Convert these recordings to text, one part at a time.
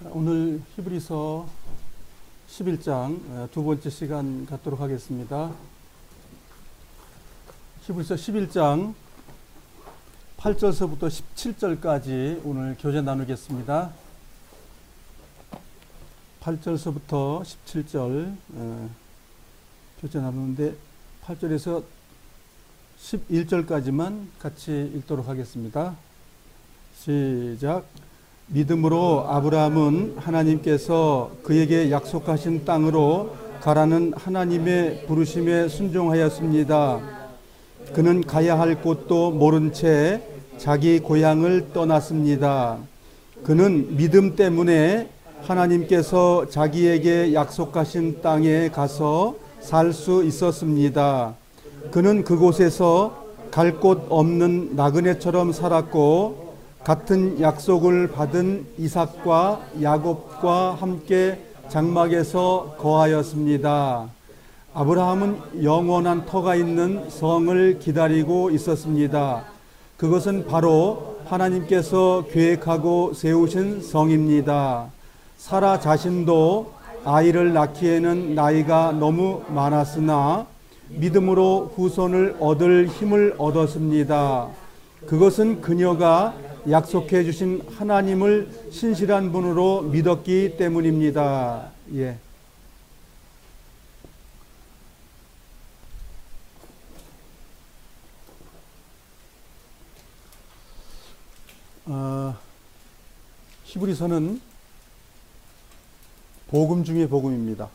오늘 히브리서 11장 두 번째 시간 갖도록 하겠습니다. 히브리서 11장 8절서부터 17절까지 오늘 교제 나누겠습니다. 8절서부터 17절 교제 나누는데 8절에서 11절까지만 같이 읽도록 하겠습니다. 시작. 믿음으로 아브라함은 하나님께서 그에게 약속하신 땅으로 가라는 하나님의 부르심에 순종하였습니다. 그는 가야 할 곳도 모른 채 자기 고향을 떠났습니다. 그는 믿음 때문에 하나님께서 자기에게 약속하신 땅에 가서 살 수 있었습니다. 그는 그곳에서 갈 곳 없는 나그네처럼 살았고 같은 약속을 받은 이삭과 야곱과 함께 장막에서 거하였습니다. 아브라함은 영원한 터가 있는 성을 기다리고 있었습니다. 그것은 바로 하나님께서 계획하고 세우신 성입니다. 사라 자신도 아이를 낳기에는 나이가 너무 많았으나 믿음으로 후손을 얻을 힘을 얻었습니다. 그것은 그녀가 약속해 주신 하나님을 신실한 분으로 믿었기 때문입니다. 예. 히브리서는 복음 중의 복음입니다.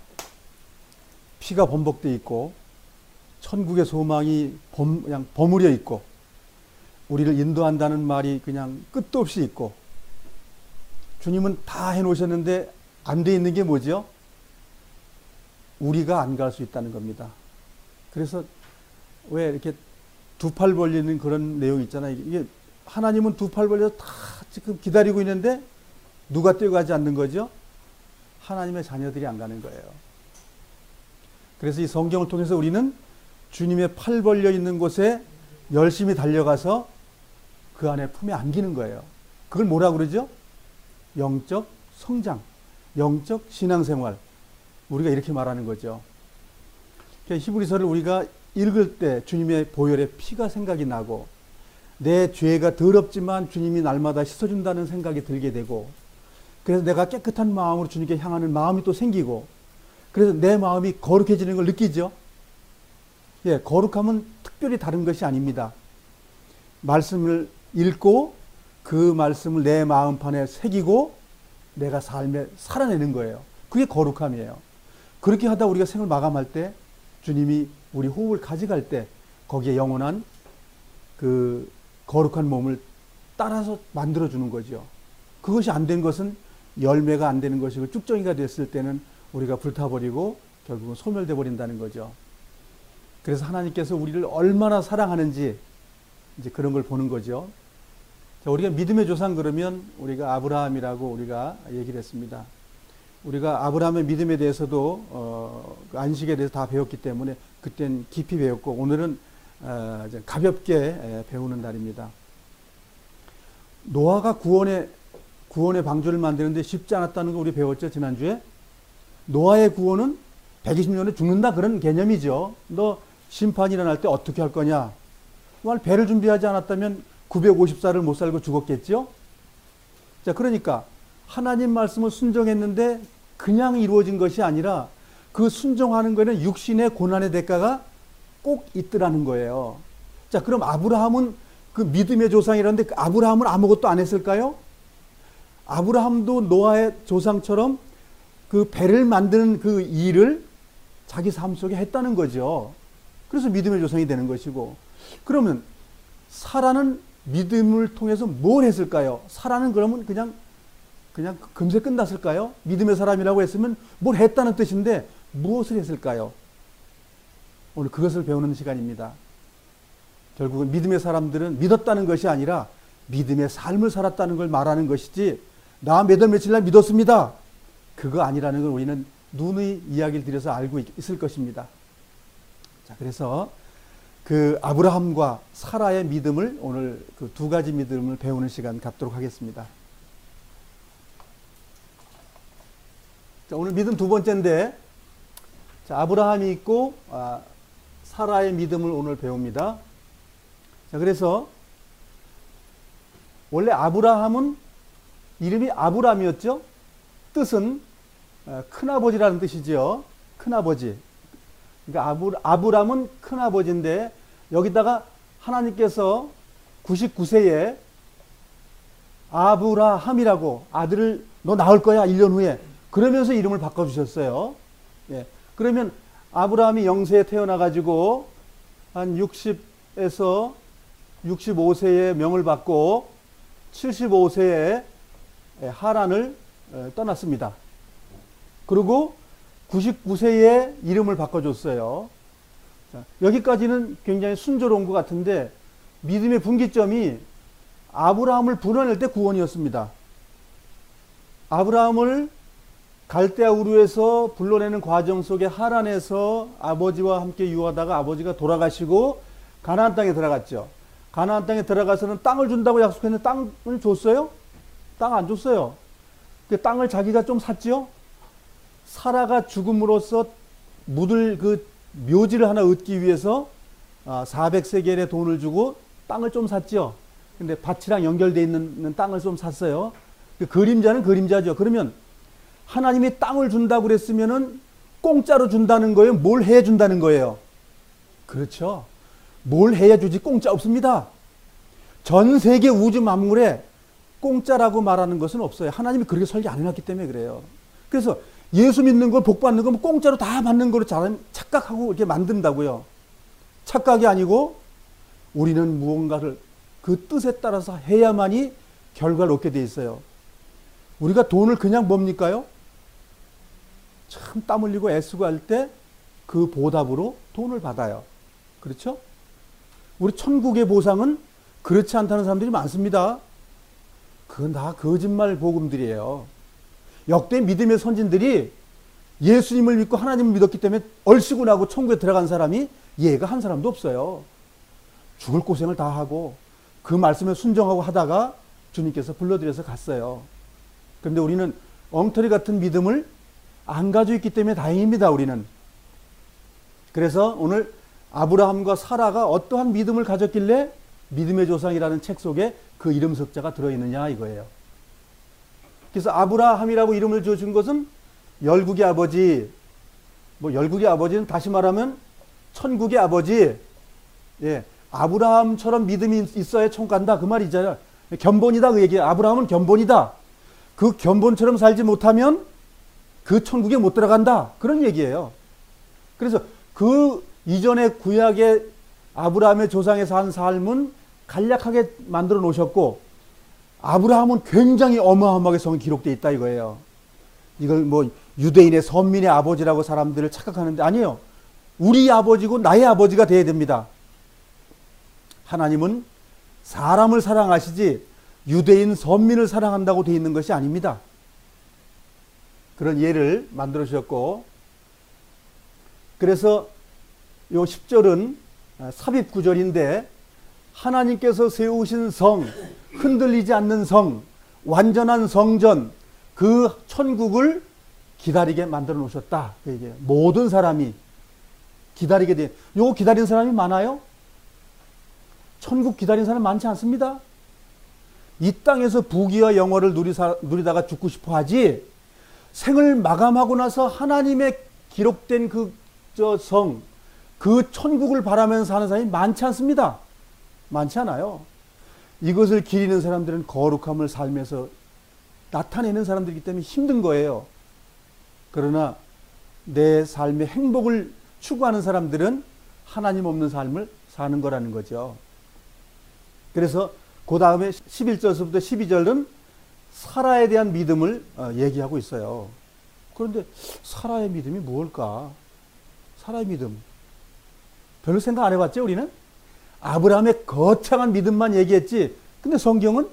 피가 범벅되어 있고 천국의 소망이 그냥 버무려 있고 우리를 인도한다는 말이 그냥 끝도 없이 있고 주님은 다 해놓으셨는데 안 돼 있는 게 뭐죠? 우리가 안 갈 수 있다는 겁니다. 그래서 왜 이렇게 두 팔 벌리는 그런 내용 있잖아요. 이게 하나님은 두 팔 벌려서 다 지금 기다리고 있는데 누가 뛰어가지 않는 거죠? 하나님의 자녀들이 안 가는 거예요. 그래서 이 성경을 통해서 우리는 주님의 팔 벌려 있는 곳에 열심히 달려가서 그 안에 품에 안기는 거예요. 그걸 뭐라 그러죠? 영적 성장, 영적 신앙생활. 우리가 이렇게 말하는 거죠. 히브리서를 우리가 읽을 때 주님의 보혈의 피가 생각이 나고 내 죄가 더럽지만 주님이 날마다 씻어준다는 생각이 들게 되고 그래서 내가 깨끗한 마음으로 주님께 향하는 마음이 또 생기고 그래서 내 마음이 거룩해지는 걸 느끼죠. 예, 거룩함은 특별히 다른 것이 아닙니다. 말씀을 읽고 그 말씀을 내 마음판에 새기고 내가 삶에 살아내는 거예요. 그게 거룩함이에요. 그렇게 하다 우리가 생을 마감할 때 주님이 우리 호흡을 가져갈 때 거기에 영원한 그 거룩한 몸을 따라서 만들어주는 거죠. 그것이 안 된 것은 열매가 안 되는 것이고 쭉정이가 됐을 때는 우리가 불타버리고 결국은 소멸돼 버린다는 거죠. 그래서 하나님께서 우리를 얼마나 사랑하는지 이제 그런 걸 보는 거죠. 자, 우리가 믿음의 조상 그러면 우리가 아브라함이라고 우리가 얘기를 했습니다. 우리가 아브라함의 믿음에 대해서도 그 안식에 대해서 다 배웠기 때문에 그땐 깊이 배웠고 오늘은 가볍게 배우는 날입니다. 노아가 구원의 방주를 만드는데 쉽지 않았다는 거 우리 배웠죠, 지난주에. 노아의 구원은 120년에 죽는다 그런 개념이죠. 너 심판이 일어날 때 어떻게 할 거냐. 정말 배를 준비하지 않았다면 950살을 못 살고 죽었겠죠. 자, 그러니까 하나님 말씀을 순종했는데 그냥 이루어진 것이 아니라 그 순종하는 거에는 육신의 고난의 대가가 꼭 있더라는 거예요. 자, 그럼 아브라함은 그 믿음의 조상이라는데 아브라함은 아무것도 안 했을까요? 아브라함도 노아의 조상처럼 그 배를 만드는 그 일을 자기 삶 속에 했다는 거죠. 그래서 믿음의 조상이 되는 것이고 그러면 사라는 믿음을 통해서 뭘 했을까요? 사라는 그러면 그냥 금세 끝났을까요? 믿음의 사람이라고 했으면 뭘 했다는 뜻인데 무엇을 했을까요? 오늘 그것을 배우는 시간입니다. 결국은 믿음의 사람들은 믿었다는 것이 아니라 믿음의 삶을 살았다는 걸 말하는 것이지 나 몇 월 며칠 날 믿었습니다. 그거 아니라는 걸 우리는 누누이 이야기를 드려서 알고 있을 것입니다. 자, 그래서 그 아브라함과 사라의 믿음을 오늘 그 두 가지 믿음을 배우는 시간 갖도록 하겠습니다. 자, 오늘 믿음 두 번째인데, 자, 아브라함이 있고 사라의 믿음을 오늘 배웁니다. 자, 그래서 원래 아브라함은 이름이 아브람이었죠. 뜻은 큰아버지라는 뜻이죠. 큰아버지. 그러니까 아브람은 큰아버지인데 여기다가 하나님께서 99세에 아브라함이라고 아들을 너 낳을 거야 1년 후에 그러면서 이름을 바꿔주셨어요. 예. 그러면 아브라함이 영세에 태어나가지고 한 60에서 65세에 명을 받고 75세에 하란을 떠났습니다. 그리고 99세에 이름을 바꿔줬어요. 자, 여기까지는 굉장히 순조로운 것 같은데 믿음의 분기점이 아브라함을 불러낼 때 구원이었습니다. 아브라함을 갈대아 우르에서 불러내는 과정 속에 하란에서 아버지와 함께 유하다가 아버지가 돌아가시고 가나안 땅에 들어갔죠. 가나안 땅에 들어가서는 땅을 준다고 약속했는데 땅을 줬어요? 땅 안 줬어요. 그 땅을 자기가 좀 샀죠. 사라가 죽음으로써 묻을 그 묘지를 하나 얻기 위해서 400세겔의 돈을 주고 땅을 좀 샀죠. 근데 밭이랑 연결되어 있는 땅을 좀 샀어요. 그 그림자는 그림자죠. 그러면 하나님이 땅을 준다고 그랬으면은 공짜로 준다는 거예요? 뭘 해 준다는 거예요? 그렇죠. 뭘 해야 주지 공짜 없습니다. 전 세계 우주 만물에 공짜라고 말하는 것은 없어요. 하나님이 그렇게 설계 안 해놨기 때문에 그래요. 그래서 예수 믿는 거, 복 받는 거 공짜로 다 받는 거로 착각하고 이렇게 만든다고요. 착각이 아니고 우리는 무언가를 그 뜻에 따라서 해야만이 결과를 얻게 돼 있어요. 우리가 돈을 그냥 뭡니까요? 참 땀 흘리고 애쓰고 할 때 그 보답으로 돈을 받아요. 그렇죠? 우리 천국의 보상은 그렇지 않다는 사람들이 많습니다. 그건 다 거짓말 복음들이에요. 역대 믿음의 선진들이 예수님을 믿고 하나님을 믿었기 때문에 얼씨구 나고 천국에 들어간 사람이 얘가 한 사람도 없어요. 죽을 고생을 다 하고 그 말씀에 순종하고 하다가 주님께서 불러들여서 갔어요. 그런데 우리는 엉터리 같은 믿음을 안 가지고 있기 때문에 다행입니다. 우리는. 그래서 오늘 아브라함과 사라가 어떠한 믿음을 가졌길래 믿음의 조상이라는 책 속에 그 이름 석자가 들어있느냐 이거예요. 그래서 아브라함이라고 이름을 지어준 것은 열국의 아버지, 열국의 아버지는 다시 말하면 천국의 아버지, 예, 아브라함처럼 믿음이 있어야 천국 간다 그 말이잖아요. 견본이다 그 얘기예요. 아브라함은 견본이다. 그 견본처럼 살지 못하면 그 천국에 못 들어간다 그런 얘기예요. 그래서 그 이전의 구약의 아브라함의 조상에 산 삶은 간략하게 만들어 놓으셨고 아브라함은 굉장히 어마어마하게 성이 기록되어 있다 이거예요. 이걸 유대인의 선민의 아버지라고 사람들을 착각하는데 아니에요. 우리 아버지고 나의 아버지가 돼야 됩니다. 하나님은 사람을 사랑하시지 유대인 선민을 사랑한다고 되어 있는 것이 아닙니다. 그런 예를 만들어 주셨고 그래서 요 10절은 삽입 구절인데 하나님께서 세우신 성, 흔들리지 않는 성, 완전한 성전, 그 천국을 기다리게 만들어 놓으셨다. 이게 모든 사람이 기다리게 돼. 요거 기다리는 사람이 많아요? 천국 기다리는 사람 많지 않습니다. 이 땅에서 부귀와 영화를 누리다가 죽고 싶어 하지 생을 마감하고 나서 하나님의 기록된 그 천국을 바라면서 사는 사람이 많지 않습니다. 많지 않아요. 이것을 기리는 사람들은 거룩함을 삶에서 나타내는 사람들이기 때문에 힘든 거예요. 그러나 내 삶의 행복을 추구하는 사람들은 하나님 없는 삶을 사는 거라는 거죠. 그래서 그 다음에 11절부터 12절은 사라에 대한 믿음을 얘기하고 있어요. 그런데 사라의 믿음이 무엇일까? 사라의 믿음. 별로 생각 안 해봤죠, 우리는? 아브라함의 거창한 믿음만 얘기했지. 근데 성경은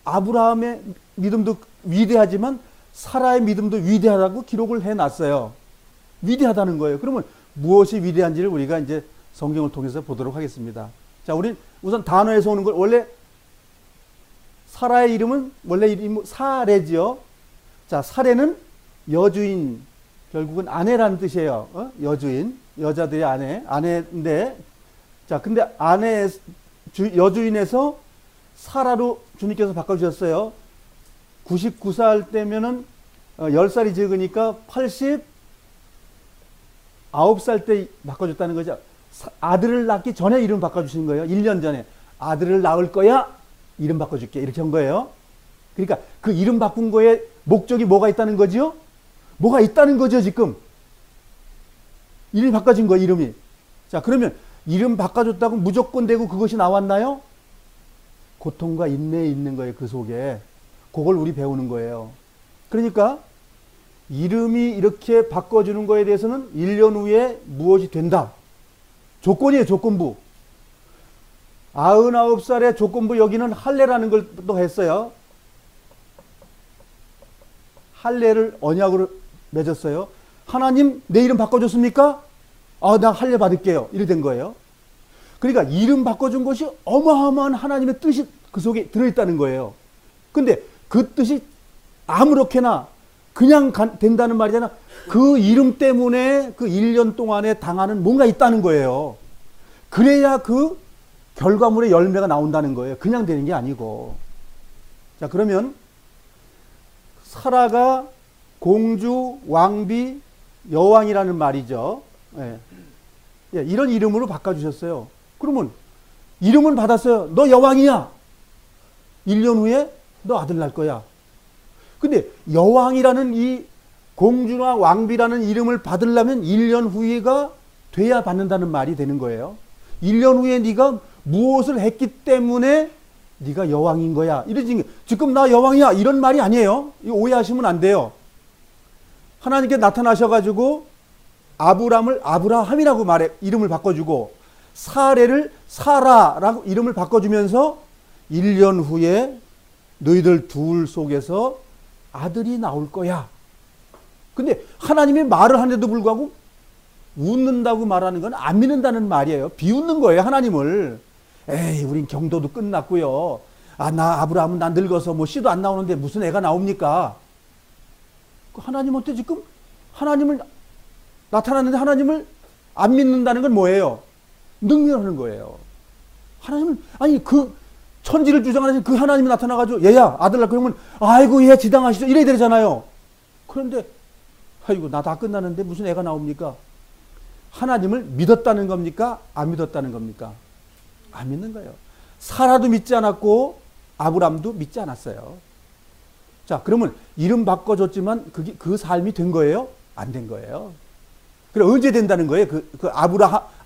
아브라함의 믿음도 위대하지만 사라의 믿음도 위대하다고 기록을 해놨어요. 위대하다는 거예요. 그러면 무엇이 위대한지를 우리가 이제 성경을 통해서 보도록 하겠습니다. 자, 우리 우선 단어에서 오는 걸 원래 사라의 이름은 원래 이름 사레지요. 자, 사레는 여주인, 결국은 아내라는 뜻이에요. 여주인, 여자들의 아내인데, 자, 근데 여주인에서 사라로 주님께서 바꿔주셨어요. 99살 때면은 10살이 적으니까 89살 때 바꿔줬다는 거죠. 아들을 낳기 전에 이름 바꿔주신 거예요. 1년 전에. 아들을 낳을 거야? 이름 바꿔줄게. 이렇게 한 거예요. 그러니까 그 이름 바꾼 거에 목적이 뭐가 있다는 거지요? 뭐가 있다는 거죠, 지금. 이름이 바꿔진 거예요, 이름이. 자, 그러면 이름 바꿔줬다고 무조건 되고 그것이 나왔나요? 고통과 인내에 있는 거예요, 그 속에. 그걸 우리 배우는 거예요. 그러니까 이름이 이렇게 바꿔주는 거에 대해서는 1년 후에 무엇이 된다. 조건이에요, 조건부. 99살의 조건부 여기는 할례라는 걸 또 했어요. 할례를 언약으로 맺었어요. 하나님 내 이름 바꿔줬습니까? 나 할례 받을게요. 이렇게 된 거예요. 그러니까 이름 바꿔준 것이 어마어마한 하나님의 뜻이 그 속에 들어있다는 거예요. 근데 그 뜻이 아무렇게나 그냥 된다는 말이잖아. 그 이름 때문에 그 1년 동안에 당하는 뭔가 있다는 거예요. 그래야 그 결과물의 열매가 나온다는 거예요. 그냥 되는 게 아니고. 자, 그러면 사라가 공주, 왕비, 여왕이라는 말이죠. 예. 예, 이런 이름으로 바꿔주셨어요. 그러면 이름은 받았어요. 너 여왕이야. 1년 후에 너 아들 낳을 거야. 근데 여왕이라는 이 공주나 왕비라는 이름을 받으려면 1년 후에가 돼야 받는다는 말이 되는 거예요. 1년 후에 네가 무엇을 했기 때문에 네가 여왕인 거야. 이러지 지금 나 여왕이야 이런 말이 아니에요. 이거 오해하시면 안 돼요. 하나님께 나타나셔가지고 아브람을 아브라함이라고 이름을 바꿔주고 사레를 사라라고 이름을 바꿔주면서 1년 후에 너희들 둘 속에서 아들이 나올 거야. 근데 하나님이 말을 하는데도 불구하고 웃는다고 말하는 건 안 믿는다는 말이에요. 비웃는 거예요, 하나님을. 에이, 우린 경도도 끝났고요. 아브라함은 나 늙어서 뭐 씨도 안 나오는데 무슨 애가 나옵니까? 하나님한테 지금 하나님을 나타났는데 하나님을 안 믿는다는 건 뭐예요? 능멸하는 거예요. 하나님은, 아니, 그 천지를 주장하는 그 하나님이 나타나가지고 얘야, 아들 낳고 그러면 아이고, 얘 지당하시죠. 이래야 되잖아요. 그런데, 아이고, 나 다 끝나는데 무슨 애가 나옵니까? 하나님을 믿었다는 겁니까? 안 믿었다는 겁니까? 안 믿는 거예요. 사라도 믿지 않았고 아브람도 믿지 않았어요. 자, 그러면 이름 바꿔줬지만 그게 그 삶이 된 거예요? 안 된 거예요. 그럼 언제 된다는 거예요? 그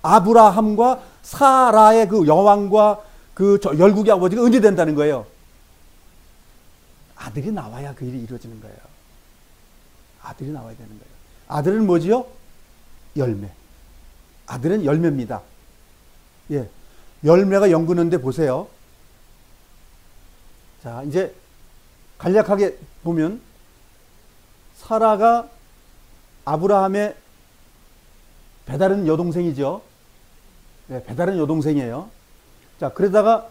아브라함과 사라의 그 여왕과 그 열국의 아버지가 언제 된다는 거예요? 아들이 나와야 그 일이 이루어지는 거예요. 아들이 나와야 되는 거예요. 아들은 뭐지요? 열매. 아들은 열매입니다. 예. 열매가 연구는데 보세요. 자, 이제 간략하게 보면 사라가 아브라함의 배다른 여동생이죠. 네, 배다른 여동생이에요. 자, 그러다가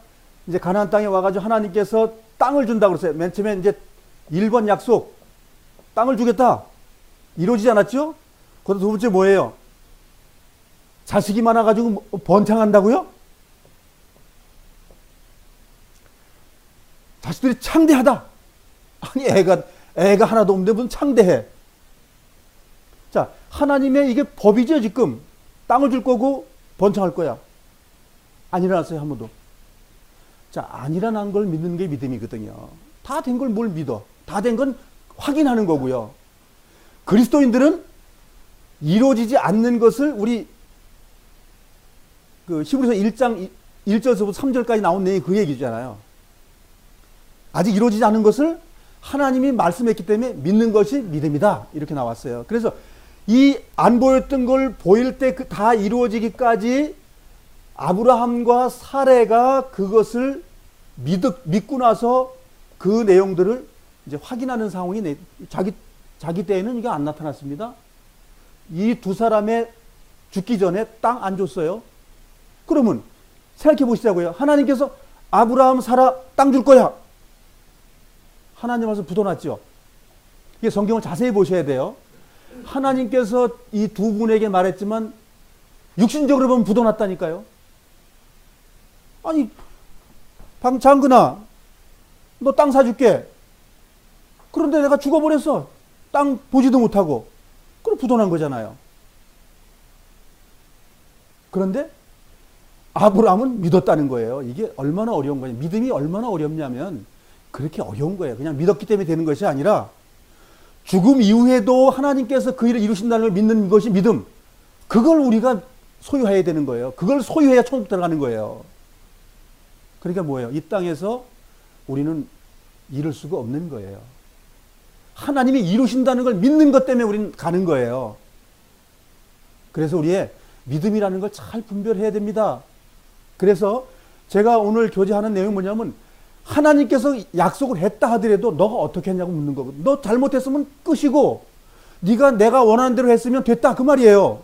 이제 가나안 땅에 와가지고 하나님께서 땅을 준다고 그랬어요. 맨 처음에 이제 1번 약속, 땅을 주겠다. 이루어지지 않았죠? 그다음 두 번째 뭐예요? 자식이 많아가지고 번창한다고요? 자식들이 창대하다. 아니, 애가 하나도 없는데 무슨 창대해. 자, 하나님의 이게 법이죠, 지금. 땅을 줄 거고 번창할 거야. 안 일어났어요, 한 번도. 자, 안 일어난 걸 믿는 게 믿음이거든요. 다 된 걸 뭘 믿어? 다 된 건 확인하는 거고요. 그리스도인들은 이루어지지 않는 것을 우리 그 히브리서 1장 1절에서부터 3절까지 나온 내용이 그 얘기잖아요. 아직 이루어지지 않은 것을 하나님이 말씀했기 때문에 믿는 것이 믿음이다. 이렇게 나왔어요. 그래서 이 안 보였던 걸 보일 때 다 이루어지기까지 아브라함과 사레가 그것을 믿고 나서 그 내용들을 이제 확인하는 상황이 자기 때에는 이게 안 나타났습니다. 이 두 사람의 죽기 전에 땅 안 줬어요. 그러면 생각해 보시자고요. 하나님께서 아브라함, 사라 땅 줄 거야. 하나님 와서 부도났죠. 이게 성경을 자세히 보셔야 돼요. 하나님께서 이 두 분에게 말했지만 육신적으로 보면 부도났다니까요. 아니, 장근아, 너 땅 사줄게. 그런데 내가 죽어버렸어. 땅 보지도 못하고. 그럼 부도난 거잖아요. 그런데 아브라함은 믿었다는 거예요. 이게 얼마나 어려운 거냐. 믿음이 얼마나 어렵냐면 그렇게 어려운 거예요. 그냥 믿었기 때문에 되는 것이 아니라 죽음 이후에도 하나님께서 그 일을 이루신다는 걸 믿는 것이 믿음. 그걸 우리가 소유해야 되는 거예요. 그걸 소유해야 천국 들어가는 거예요. 그러니까 뭐예요? 이 땅에서 우리는 이룰 수가 없는 거예요. 하나님이 이루신다는 걸 믿는 것 때문에 우리는 가는 거예요. 그래서 우리의 믿음이라는 걸 잘 분별해야 됩니다. 그래서 제가 오늘 교제하는 내용이 뭐냐면 하나님께서 약속을 했다 하더라도 너가 어떻게 했냐고 묻는 거거든. 너 잘못했으면 끝이고 네가 내가 원하는 대로 했으면 됐다 그 말이에요.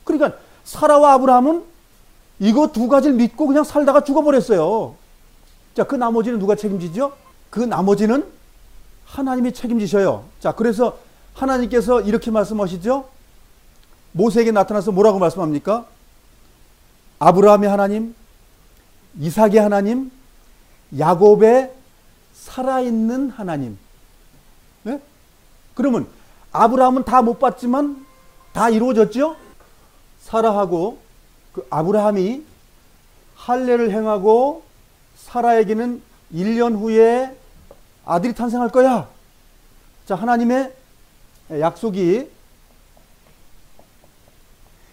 그러니까 사라와 아브라함은 이거 두 가지를 믿고 그냥 살다가 죽어버렸어요. 자, 그 나머지는 누가 책임지죠? 그 나머지는 하나님이 책임지셔요. 자, 그래서 하나님께서 이렇게 말씀하시죠. 모세에게 나타나서 뭐라고 말씀합니까? 아브라함의 하나님, 이삭의 하나님, 야곱의 살아있는 하나님. 네? 그러면 아브라함은 다 못 봤지만 다 이루어졌죠? 사라하고 그 아브라함이 할례를 행하고 사라에게는 1년 후에 아들이 탄생할 거야. 자, 하나님의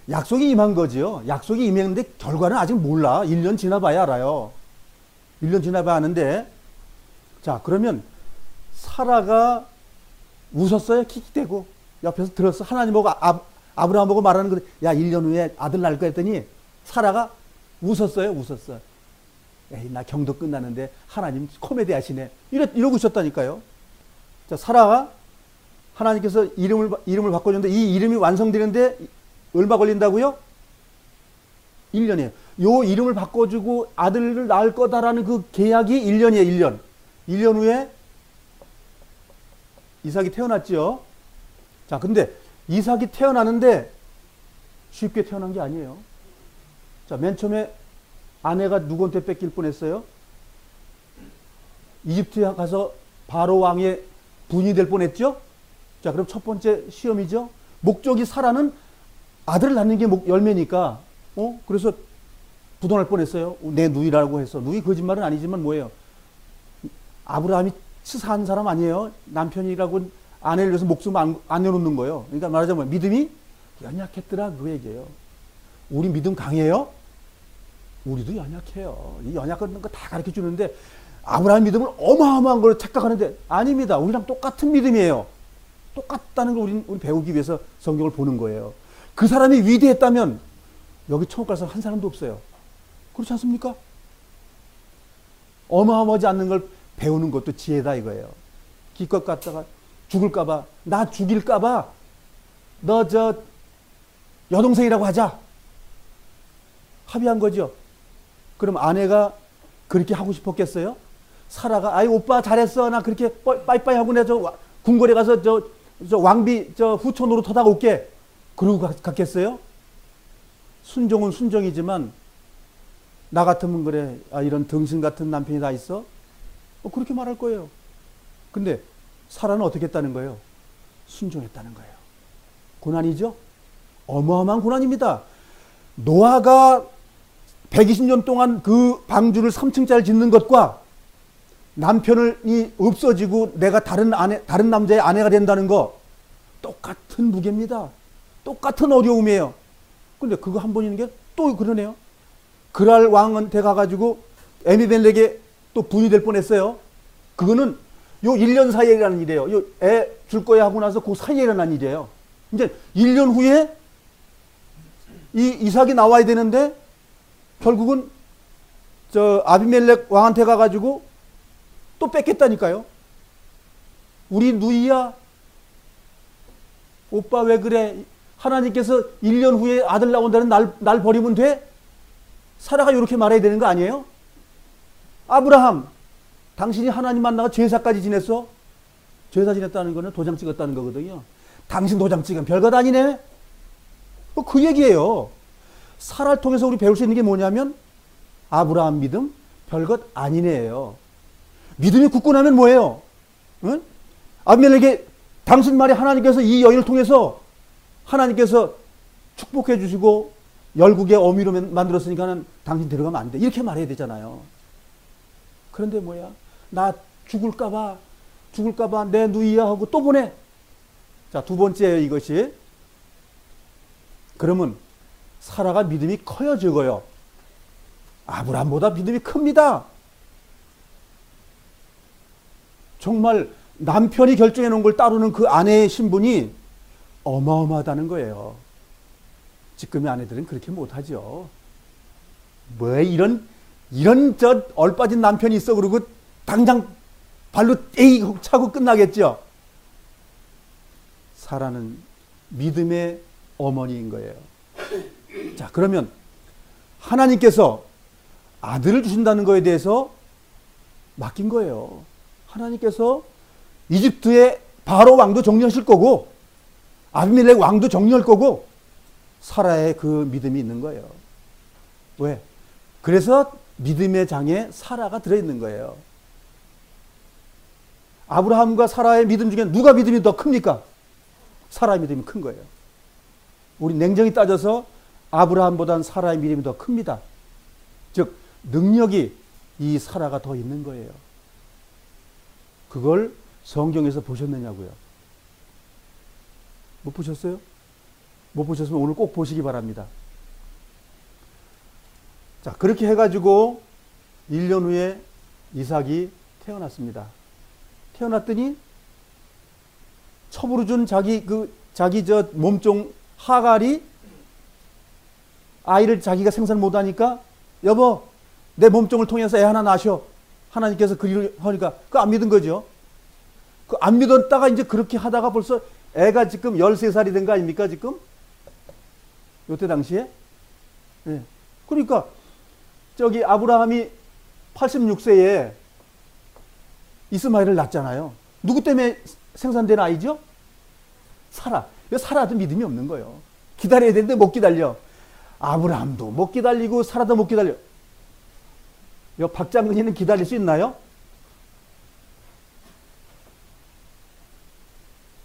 약속이 임한 거죠. 약속이 임했는데 결과는 아직 몰라. 1년 지나봐야 알아요. 1년 지나봐야 아는데, 자, 그러면 사라가 웃었어요. 킥킥대고 옆에서 들었어. 하나님 보고 아브라함 보고 말하는 거, 야, 1년 후에 아들 낳을 거 했더니 사라가 웃었어요. 웃었어. 에이, 나 경도 끝나는데 하나님 코미디 하시네. 이러고 있었다니까요. 자, 사라가 하나님께서 이름을 바꿔줬는데 이 이름이 완성되는데 얼마 걸린다고요? 1년이에요. 요 이름을 바꿔주고 아들을 낳을 거다라는 그 계약이 1년이에요. 1년. 1년 후에 이삭이 태어났죠. 자, 근데 이삭이 태어나는데 쉽게 태어난 게 아니에요. 자, 맨 처음에 아내가 누구한테 뺏길 뻔했어요? 이집트에 가서 바로 왕의 분이 될 뻔했죠? 자, 그럼 첫 번째 시험이죠. 목적이 사라는 아들을 낳는 게 열매니까, 그래서 부도날 뻔했어요. 내 누이라고 해서. 누이 거짓말은 아니지만 뭐예요? 아브라함이 치사한 사람 아니에요. 남편이라고 아내를 위해서 목숨 안 내놓는 거예요. 그러니까 말하자면 믿음이 연약했더라 그 얘기예요. 우리 믿음 강해요? 우리도 연약해요. 이 연약한 거 다 가르쳐 주는데 아브라함 믿음을 어마어마한 걸 착각하는데 아닙니다. 우리랑 똑같은 믿음이에요. 똑같다는 걸 우리 배우기 위해서 성경을 보는 거예요. 그 사람이 위대했다면 여기 천국 갈 사람 한 사람도 없어요. 그렇지 않습니까? 어마어마하지 않는 걸 배우는 것도 지혜다 이거예요. 기껏 갔다가 죽을까봐, 나 죽일까봐 너 저 여동생이라고 하자. 합의한 거죠. 그럼 아내가 그렇게 하고 싶었겠어요? 사라가 아이 오빠 잘했어. 나 그렇게 빠이빠이 하고 내가 저 궁궐에 가서 저 왕비 후초 노릇하다가 올게. 그러고 갔겠어요? 순종은 순종이지만 나 같으면 그래. 아, 이런 등신 같은 남편이 다 있어? 그렇게 말할 거예요. 근데 사라는 어떻게 했다는 거예요? 순종했다는 거예요. 고난이죠? 어마어마한 고난입니다. 노아가 120년 동안 그 방주를 3층짜리 짓는 것과 남편이 없어지고 내가 다른 남자의 아내가 된다는 거 똑같은 무게입니다. 똑같은 어려움이에요. 근데 그거 한 번 있는 게 또 그러네요. 그랄 왕한테 가가지고 에미멜렉에 또 분이 될 뻔했어요. 그거는 요 1년 사이에 일어나는 일이에요. 요 애 줄 거야 하고 나서 그 사이에 일어난 일이에요. 이제 1년 후에 이 이삭이 나와야 되는데 결국은 저 아비멜렉 왕한테 가가지고 또 뺏겠다니까요. 우리 누이야. 오빠 왜 그래? 하나님께서 1년 후에 아들 나온다는 날 버리면 돼? 사라가 이렇게 말해야 되는 거 아니에요? 아브라함, 당신이 하나님 만나가 제사까지 지냈어? 제사 지냈다는 거는 도장 찍었다는 거거든요. 당신 도장 찍으면 별것 아니네. 뭐 그 얘기예요. 사라를 통해서 우리 배울 수 있는 게 뭐냐면 아브라함 믿음 별것 아니네예요. 믿음이 굳고 나면 뭐예요? 응? 아비멜렉에게 당신 말이 하나님께서 이 여인을 통해서 하나님께서 축복해 주시고 열국의 어미로 만들었으니까는 당신 데려가면 안 돼. 이렇게 말해야 되잖아요. 그런데 뭐야? 나 죽을까봐 내 누이야 하고 또 보내. 자, 두 번째예요, 이것이. 그러면 사라가 믿음이 커요, 적어요? 아브라함보다 믿음이 큽니다. 정말 남편이 결정해 놓은 걸 따르는 그 아내의 신분이 어마어마하다는 거예요. 지금의 아내들은 그렇게 못하죠. 뭐 이런 저 얼빠진 남편이 있어 그러고 당장 발로 에이 차고 끝나겠죠. 사라는 믿음의 어머니인 거예요. 자, 그러면 하나님께서 아들을 주신다는 거에 대해서 맡긴 거예요. 하나님께서 이집트의 바로 왕도 정리하실 거고 아비멜렉 왕도 정리할 거고 사라의 그 믿음이 있는 거예요. 왜? 그래서 믿음의 장에 사라가 들어있는 거예요. 아브라함과 사라의 믿음 중에 누가 믿음이 더 큽니까? 사라의 믿음이 큰 거예요. 우리 냉정히 따져서 아브라함보다는 사라의 믿음이 더 큽니다. 즉 능력이 이 사라가 더 있는 거예요. 그걸 성경에서 보셨느냐고요? 못 보셨어요? 못 보셨으면 오늘 꼭 보시기 바랍니다. 자, 그렇게 해가지고 1년 후에 이삭이 태어났습니다. 태어났더니 첩으로 준 자기 저 몸종 하갈이 아이를 자기가 생산 못하니까 여보 내 몸종을 통해서 애 하나 낳으셔. 하나님께서 그리를 하니까 그거 안 믿은 거죠. 그 안 믿었다가 이제 그렇게 하다가 벌써 애가 지금 13살이 된 거 아닙니까 지금? 요때 당시에? 네. 그러니까 저기 아브라함이 86세에 이스마엘을 낳잖아요. 누구 때문에 생산된 아이죠? 사라. 사라도 믿음이 없는 거예요. 기다려야 되는데 못 기다려. 아브라함도 못 기다리고 사라도 못 기다려. 박장근이는 기다릴 수 있나요?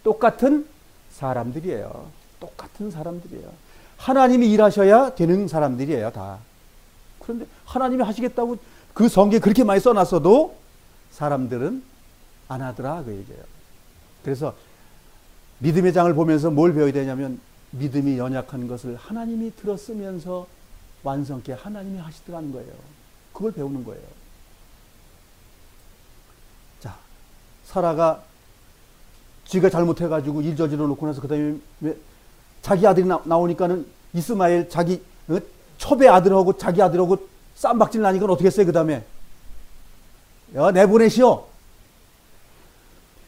똑같은 사람들이에요. 똑같은 사람들이에요. 하나님이 일하셔야 되는 사람들이에요, 다. 그런데 하나님이 하시겠다고 그 성경에 그렇게 많이 써놨어도 사람들은 안 하더라, 그 얘기예요. 그래서 믿음의 장을 보면서 뭘 배워야 되냐면 믿음이 연약한 것을 하나님이 들었으면서 완성케 하나님이 하시더라는 거예요. 그걸 배우는 거예요. 자, 사라가 지가 잘못해가지고 일 저질러 놓고 나서 그 다음에 자기 아들이 나오니까는 이스마엘 자기 첩의 아들하고 자기 아들하고 쌈박질 나니까 어떻게 했어요? 그 다음에 야 내보내시오.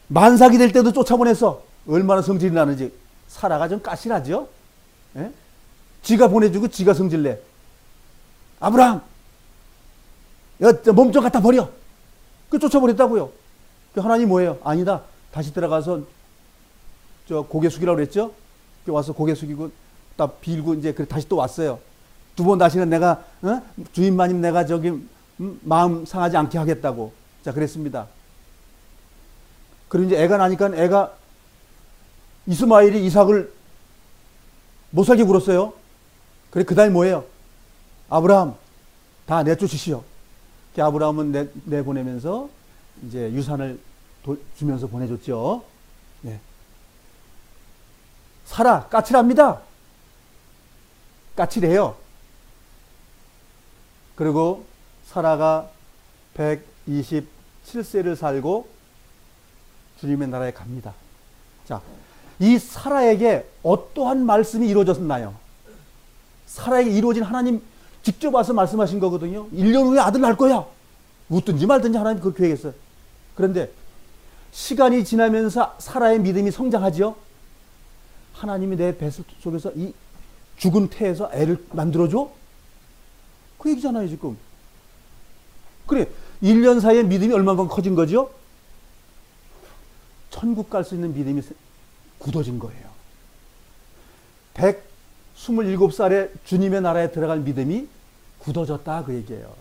만삭이 될 때도 쫓아보냈어. 얼마나 성질이 나는지. 사라가 좀 까실하죠? 예? 지가 보내주고 지가 성질내. 아브라함 야 몸 좀 갖다 버려. 그 쫓아보냈다고요. 그 하나님 뭐예요? 아니다. 다시 들어가서 저 고개 숙이라고 그랬죠? 와서 고개 숙이고 딱 빌고 이제 다시 또 왔어요. 두 번 다시는 내가 주인 마님 내가 저기 마음 상하지 않게 하겠다고. 자 그랬습니다. 그리고 이제 애가 나니까 애가 이스마엘이 이삭을 못 살게 굴었어요. 그래 그 다음에 뭐예요? 아브라함 다 내쫓으시오. 아브라함은 내보내면서 이제 유산을 주면서 보내줬죠. 네. 사라 까칠합니다. 까칠해요. 그리고 사라가 127세를 살고 주님의 나라에 갑니다. 자, 이 사라에게 어떠한 말씀이 이루어졌나요? 사라에게 이루어진 하나님 직접 와서 말씀하신 거거든요. 1년 후에 아들 낳을 거야. 웃든지 말든지 하나님 그렇게 계획했어요. 그런데 시간이 지나면서 사라의 믿음이 성장하죠. 하나님이 내 뱃속 속에서 이 죽은 태에서 애를 만들어줘? 그 얘기잖아요 지금. 그래 1년 사이에 믿음이 얼마만큼 커진 거죠? 천국 갈 수 있는 믿음이 굳어진 거예요. 127살에 주님의 나라에 들어갈 믿음이 굳어졌다 그 얘기예요.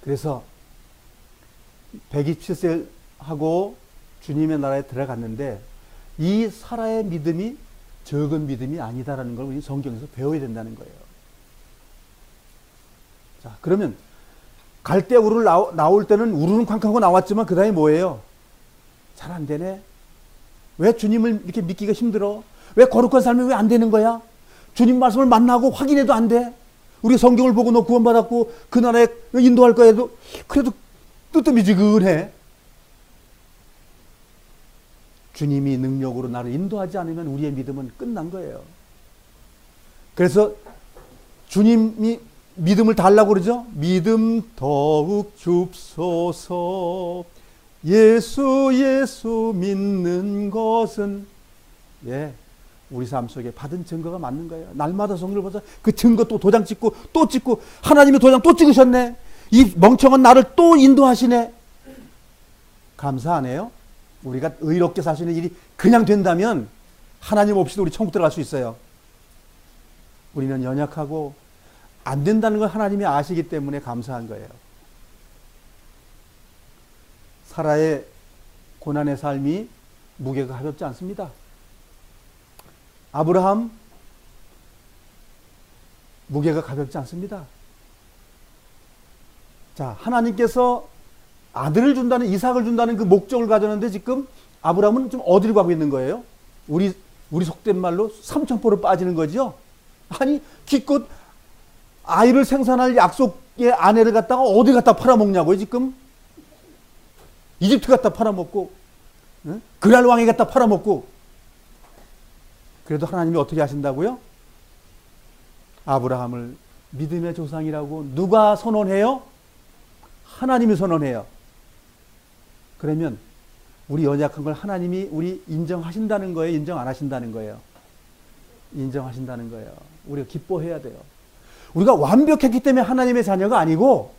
그래서 127세 하고 주님의 나라에 들어갔는데 이 사라의 믿음이 적은 믿음이 아니다라는 걸 우리 성경에서 배워야 된다는 거예요. 자, 그러면 갈대우를 나올 때는 우르릉쾅하고 나왔지만 그 다음에 뭐예요? 잘 안 되네. 왜 주님을 이렇게 믿기가 힘들어? 왜 거룩한 삶이 왜 안 되는 거야? 주님 말씀을 만나고 확인해도 안 돼. 우리 성경을 보고 너 구원받았고 그 나라에 인도할 거에도 그래도 뜨뜻미지근해. 주님이 능력으로 나를 인도하지 않으면 우리의 믿음은 끝난 거예요. 그래서 주님이 믿음을 달라고 그러죠. 믿음 더욱 줍소서. 예수 믿는 것은 우리 삶 속에 받은 증거가 맞는 거예요. 날마다 성경을 보자 그 증거 또 도장 찍고 또 찍고 하나님이 도장 또 찍으셨네. 이 멍청한 나를 또 인도하시네. 감사 안 해요? 우리가 의롭게 사시는 일이 그냥 된다면 하나님 없이도 우리 천국 들어갈 수 있어요. 우리는 연약하고 안 된다는 걸 하나님이 아시기 때문에 감사한 거예요. 사라의 고난의 삶이 무게가 가볍지 않습니다. 아브라함 무게가 가볍지 않습니다. 자, 하나님께서 아들을 준다는, 이삭을 준다는 그 목적을 가졌는데 지금 아브라함은 좀 어디로 가고 있는 거예요? 우리 속된 말로 삼천포로 빠지는 거죠. 아니 기껏 아이를 생산할 약속의 아내를 갖다가 어디 갖다 팔아먹냐고요 지금. 이집트 갖다 팔아먹고 그랄 왕에 갖다 팔아먹고. 그래도 하나님이 어떻게 하신다고요? 아브라함을 믿음의 조상이라고 누가 선언해요? 하나님이 선언해요. 그러면 우리 연약한 걸 하나님이 우리 인정하신다는 거예요? 인정 안 하신다는 거예요? 인정하신다는 거예요. 우리가 기뻐해야 돼요. 우리가 완벽했기 때문에 하나님의 자녀가 아니고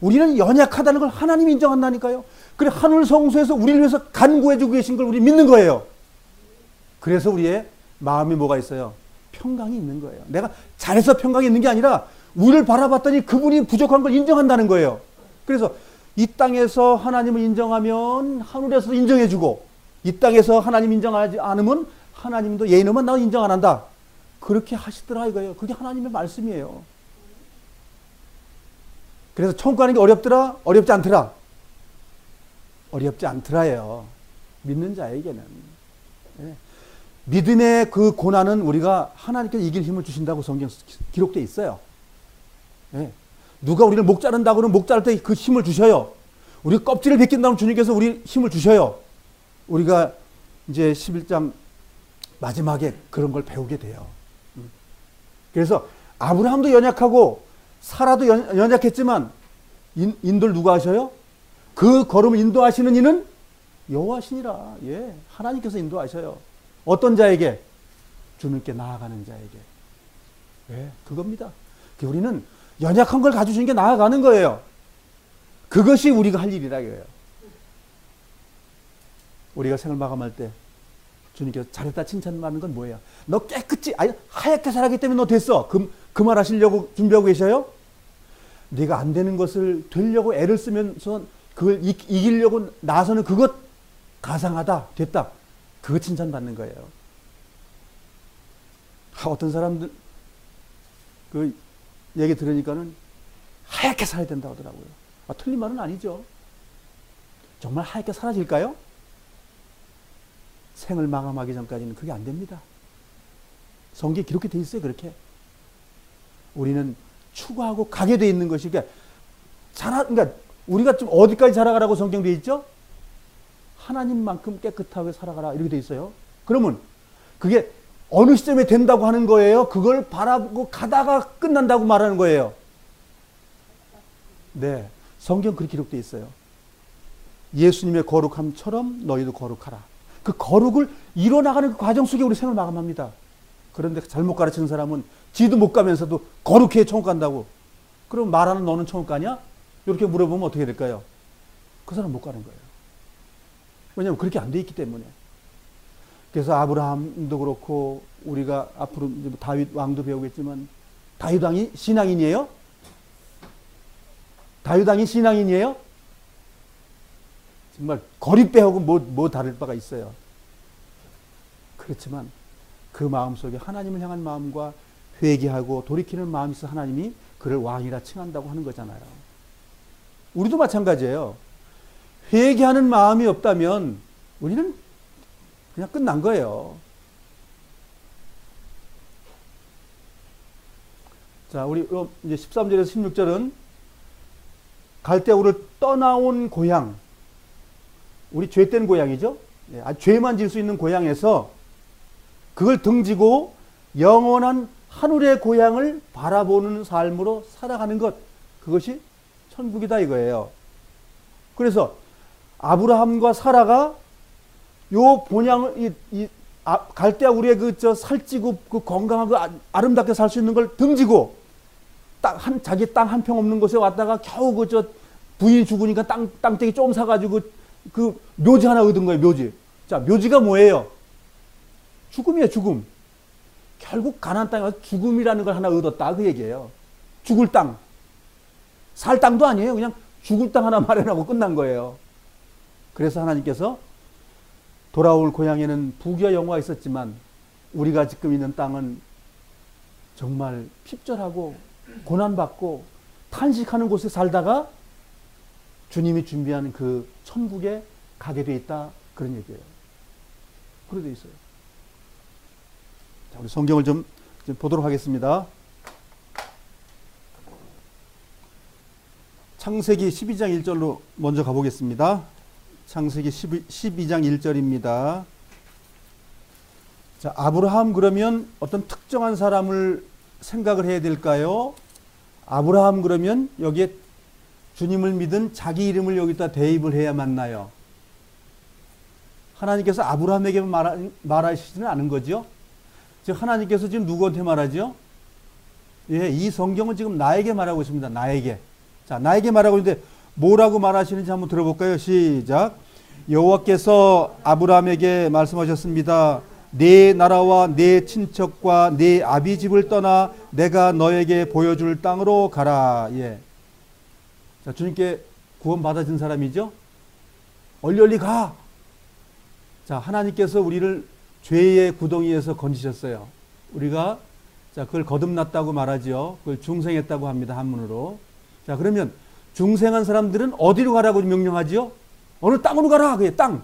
우리는 연약하다는 걸 하나님이 인정한다니까요. 그래 하늘 성소에서 우리를 위해서 간구해주고 계신 걸 우리 믿는 거예요. 그래서 우리의 마음이 뭐가 있어요? 평강이 있는 거예요. 내가 잘해서 평강이 있는 게 아니라 우리를 바라봤더니 그분이 부족한 걸 인정한다는 거예요. 그래서 이 땅에서 하나님을 인정하면 하늘에서도 인정해주고 이 땅에서 하나님 인정하지 않으면 하나님도 얘이놈은 나 인정 안 한다. 그렇게 하시더라 이거예요. 그게 하나님의 말씀이에요. 그래서 천국 가는 게 어렵더라? 어렵지 않더라? 어렵지 않더라예요. 믿는 자에게는. 네. 믿음의 그 고난은 우리가 하나님께서 이길 힘을 주신다고 성경 기록되어 있어요. 네. 누가 우리를 목 자른다고 그러면 목 자를 때 그 힘을 주셔요. 우리 껍질을 벗긴다면 주님께서 우리 힘을 주셔요. 우리가 이제 11장 마지막에 그런 걸 배우게 돼요. 그래서 아브라함도 연약하고 사라도 연약했지만 인도를 누가 하셔요? 그 걸음을 인도하시는 이는 여호와시니라. 예, 하나님께서 인도하셔요. 어떤 자에게? 주님께 나아가는 자에게. 예, 그겁니다. 우리는 연약한 걸 가지고 게 나아가는 거예요. 그것이 우리가 할 일이라 이거예요. 우리가 생을 마감할 때 주님께서 잘했다 칭찬받는 건 뭐예요? 너 깨끗이 하얗게 살았기 때문에 너 됐어. 그 말 하시려고 준비하고 계셔요? 네가 안 되는 것을 되려고 애를 쓰면서 그걸 이기려고 나서는 그것 가상하다 됐다. 그거 칭찬받는 거예요. 어떤 사람들 그 얘기 들으니까는 하얗게 살아야 된다 하더라고요. 틀린 말은 아니죠. 정말 하얗게 사라질까요? 생을 마감하기 전까지는 그게 안 됩니다. 성경에 기록이 돼 있어요. 그렇게. 우리는 추구하고 가게 돼 있는 것이 그러니까 우리가 좀 어디까지 자라가라고 성경되어 있죠? 하나님만큼 깨끗하게 살아가라 이렇게 돼 있어요. 그러면 그게 어느 시점에 된다고 하는 거예요? 그걸 바라보고 가다가 끝난다고 말하는 거예요. 네, 성경 그렇게 기록되어 있어요. 예수님의 거룩함처럼 너희도 거룩하라. 그 거룩을 이뤄나가는 그 과정 속에 우리 생을 마감합니다. 그런데 잘못 가르치는 사람은 지도 못 가면서도 거룩해 천국 간다고. 그럼 말하는 너는 천국 가냐? 이렇게 물어보면 어떻게 될까요? 그 사람 못 가는 거예요. 왜냐하면 그렇게 안 돼 있기 때문에. 그래서 아브라함도 그렇고 우리가 앞으로 이제 다윗 왕도 배우겠지만 다윗 왕이 신앙인이에요? 다윗 왕이 신앙인이에요? 정말 거리빼하고 뭐 다를 바가 있어요. 그렇지만 그 마음속에 하나님을 향한 마음과 회개하고 돌이키는 마음이 있어 하나님이 그를 왕이라 칭한다고 하는 거잖아요. 우리도 마찬가지예요. 회개하는 마음이 없다면 우리는 그냥 끝난 거예요. 자, 우리 이제 13절에서 16절은 갈대아우를 떠나온 고향, 우리 죄된 고향이죠. 죄만 질 수 있는 고향에서 그걸 등지고 영원한 하늘의 고향을 바라보는 삶으로 살아가는 것, 그것이 천국이다 이거예요. 그래서 아브라함과 사라가 요 본향을 갈대아 우리의 살찌고 그 건강하고 아름답게 살 수 있는 걸 등지고 자기 땅 한 평 없는 곳에 왔다가 겨우 부인이 죽으니까 땅떼기 좀 사가지고 그 묘지 하나 얻은 거예요. 묘지. 자, 묘지가 뭐예요? 죽음이에요. 죽음. 결국 가나안 땅에 와서 죽음이라는 걸 하나 얻었다 그 얘기예요. 죽을 땅. 살 땅도 아니에요. 그냥 죽을 땅 하나 마련하고 끝난 거예요. 그래서 하나님께서 돌아올 고향에는 부귀와 영화가 있었지만 우리가 지금 있는 땅은 정말 핍절하고 고난받고 탄식하는 곳에 살다가 주님이 준비한 그 천국에 가게 돼 있다 그런 얘기예요. 그래 돼 있어요. 자, 우리 성경을 좀 보도록 하겠습니다. 창세기 12장 1절로 먼저 가보겠습니다. 창세기 12장 1절입니다. 자, 아브라함 그러면 어떤 특정한 사람을 생각을 해야 될까요? 아브라함 그러면 여기에 주님을 믿은 자기 이름을 여기다 대입을 해야 맞나요? 하나님께서 아브라함에게 말하시지는 않은 거죠. 즉 하나님께서 지금 누구한테 말하죠? 예, 이 성경은 지금 나에게 말하고 있습니다. 나에게. 자, 나에게 말하고 있는데 뭐라고 말하시는지 한번 들어볼까요? 시작. 여호와께서 아브라함에게 말씀하셨습니다. 네 나라와 네 친척과 네 아비 집을 떠나 내가 너에게 보여줄 땅으로 가라. 예. 자, 주님께 구원 받아준 사람이죠. 얼리 가. 자, 하나님께서 우리를 죄의 구덩이에서 건지셨어요. 우리가 자, 그걸 거듭났다고 말하죠. 그걸 중생했다고 합니다. 한문으로. 자, 그러면 중생한 사람들은 어디로 가라고 명령하지요? 어느 땅으로 가라. 그게 땅.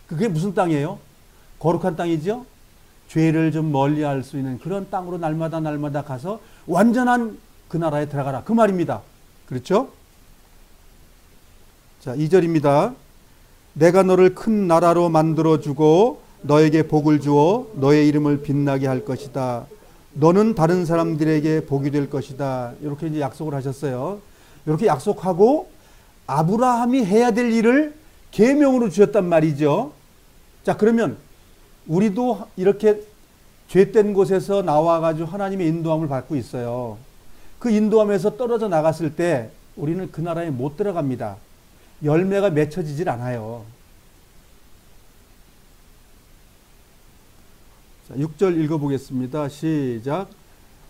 그게 무슨 땅이에요? 거룩한 땅이죠. 죄를 좀 멀리할 수 있는 그런 땅으로 날마다 가서 완전한 그 나라에 들어가라. 그 말입니다. 그렇죠? 자, 2절입니다. 내가 너를 큰 나라로 만들어주고 너에게 복을 주어 너의 이름을 빛나게 할 것이다. 너는 다른 사람들에게 복이 될 것이다. 이렇게 이제 약속을 하셨어요. 이렇게 약속하고 아브라함이 해야 될 일을 계명으로 주셨단 말이죠. 자, 그러면 우리도 이렇게 죄된 곳에서 나와가지고 하나님의 인도함을 받고 있어요. 그 인도함에서 떨어져 나갔을 때 우리는 그 나라에 못 들어갑니다. 열매가 맺혀지질 않아요. 자, 6절 읽어보겠습니다. 시작.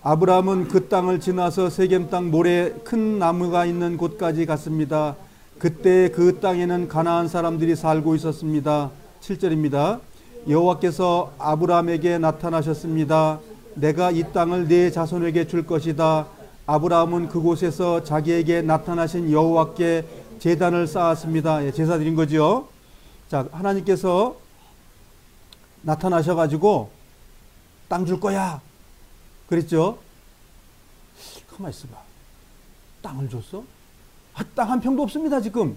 아브라함은 그 땅을 지나서 세겜 땅 모래 큰 나무가 있는 곳까지 갔습니다. 그때 그 땅에는 가나안 사람들이 살고 있었습니다. 7절입니다. 여호와께서 아브라함에게 나타나셨습니다. 내가 이 땅을 네 자손에게 줄 것이다. 아브라함은 그곳에서 자기에게 나타나신 여호와께 제단을 쌓았습니다. 예, 제사 드린 거죠. 자, 하나님께서 나타나셔가지고 땅 줄 거야 그랬죠. 가만히 있어봐. 땅을 줬어? 땅 한 평도 없습니다. 지금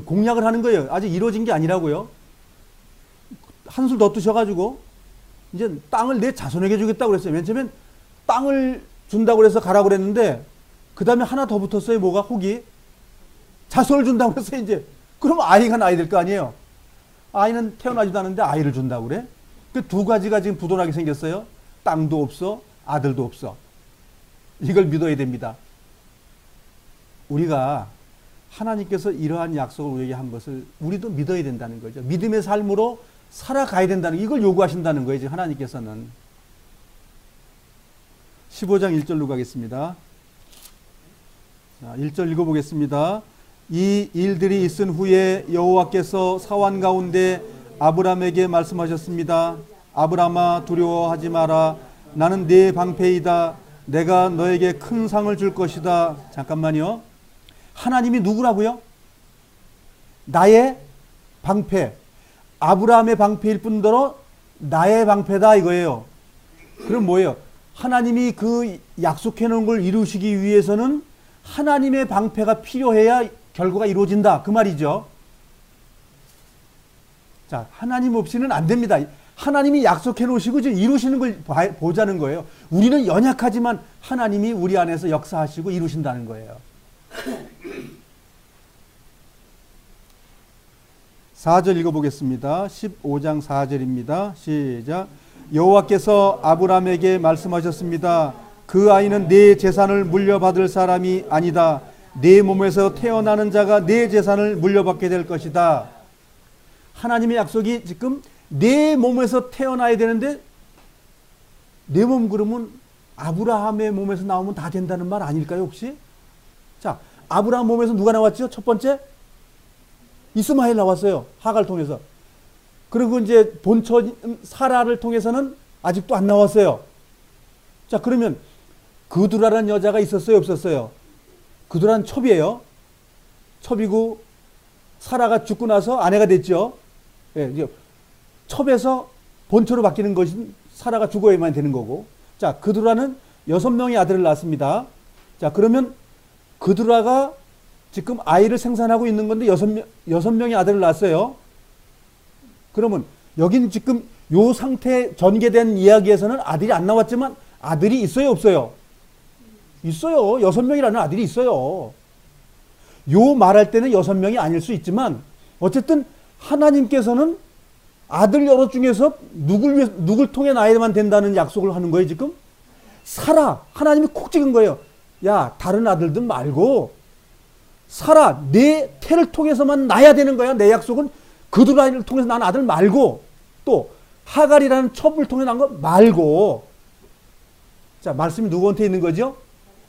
공약을 하는 거예요. 아직 이루어진 게 아니라고요. 한술 더 뜨셔가지고 이제 땅을 내 자손에게 주겠다고 그랬어요. 맨 처음엔 땅을 준다고 그래서 가라고 그랬는데 그 다음에 하나 더 붙었어요. 뭐가? 혹이 자손을 준다고 그랬어요. 이제 그럼 아이가 나야 될 거 아니에요. 아이는 태어나지도 않았는데 아이를 준다고 그래? 그 두 가지가 지금 부도나게 생겼어요. 땅도 없어, 아들도 없어. 이걸 믿어야 됩니다. 우리가 하나님께서 이러한 약속을 우리에게 한 것을 우리도 믿어야 된다는 거죠. 믿음의 삶으로 살아가야 된다는 이걸 요구하신다는 거예요. 지금 하나님께서는. 15장 1절로 가겠습니다. 1절 읽어보겠습니다. 이 일들이 있은 후에 여호와께서 사환 가운데 아브람에게 말씀하셨습니다. 아브람아 두려워하지 마라. 나는 네 방패이다. 내가 너에게 큰 상을 줄 것이다. 잠깐만요. 하나님이 누구라고요? 나의 방패. 아브라함의 방패일 뿐더러 나의 방패다 이거예요. 그럼 뭐예요? 하나님이 그 약속해 놓은 걸 이루시기 위해서는 하나님의 방패가 필요해야 결과가 이루어진다. 그 말이죠. 자, 하나님 없이는 안 됩니다. 하나님이 약속해 놓으시고 지금 이루시는 걸 보자는 거예요. 우리는 연약하지만 하나님이 우리 안에서 역사하시고 이루신다는 거예요. 4절 읽어보겠습니다. 15장 4절입니다. 시작. 여호와께서 아브람에게 말씀하셨습니다. 그 아이는 네 재산을 물려받을 사람이 아니다. 네 몸에서 태어나는 자가 네 재산을 물려받게 될 것이다. 하나님의 약속이 지금 내 몸에서 태어나야 되는데 내 몸 그러면 아브라함의 몸에서 나오면 다 된다는 말 아닐까요 혹시? 자, 아브라함 몸에서 누가 나왔죠? 첫 번째 이스마엘 나왔어요. 하가를 통해서. 그리고 이제 본처 사라를 통해서는 아직도 안 나왔어요. 자, 그러면 그두라라는 여자가 있었어요, 없었어요? 그두라는 첩이에요. 첩이고 사라가 죽고 나서 아내가 됐죠. 예, 이제 첩에서 본처로 바뀌는 것이 사라가 죽어야만 되는 거고. 자, 그두라는 6명의 아들을 낳았습니다. 자, 그러면 그두라가 지금 아이를 생산하고 있는 건데 6명의 아들을 낳았어요. 그러면 여긴 지금 요 상태 전개된 이야기에서는 아들이 안 나왔지만 아들이 있어요, 없어요? 있어요. 6명이라는 아들이 있어요. 요 말할 때는 6명이 아닐 수 있지만 어쨌든 하나님께서는 아들 여럿 중에서 누굴 통해 낳아야만 된다는 약속을 하는 거예요, 지금? 사라. 하나님이 콕 찍은 거예요. 야, 다른 아들들 말고 사라. 내 태를 통해서만 낳아야 되는 거야. 내 약속은 그두라를 통해서 낳은 아들 말고 또 하갈이라는 첩을 통해 낳은 거 말고. 자, 말씀이 누구한테 있는 거죠?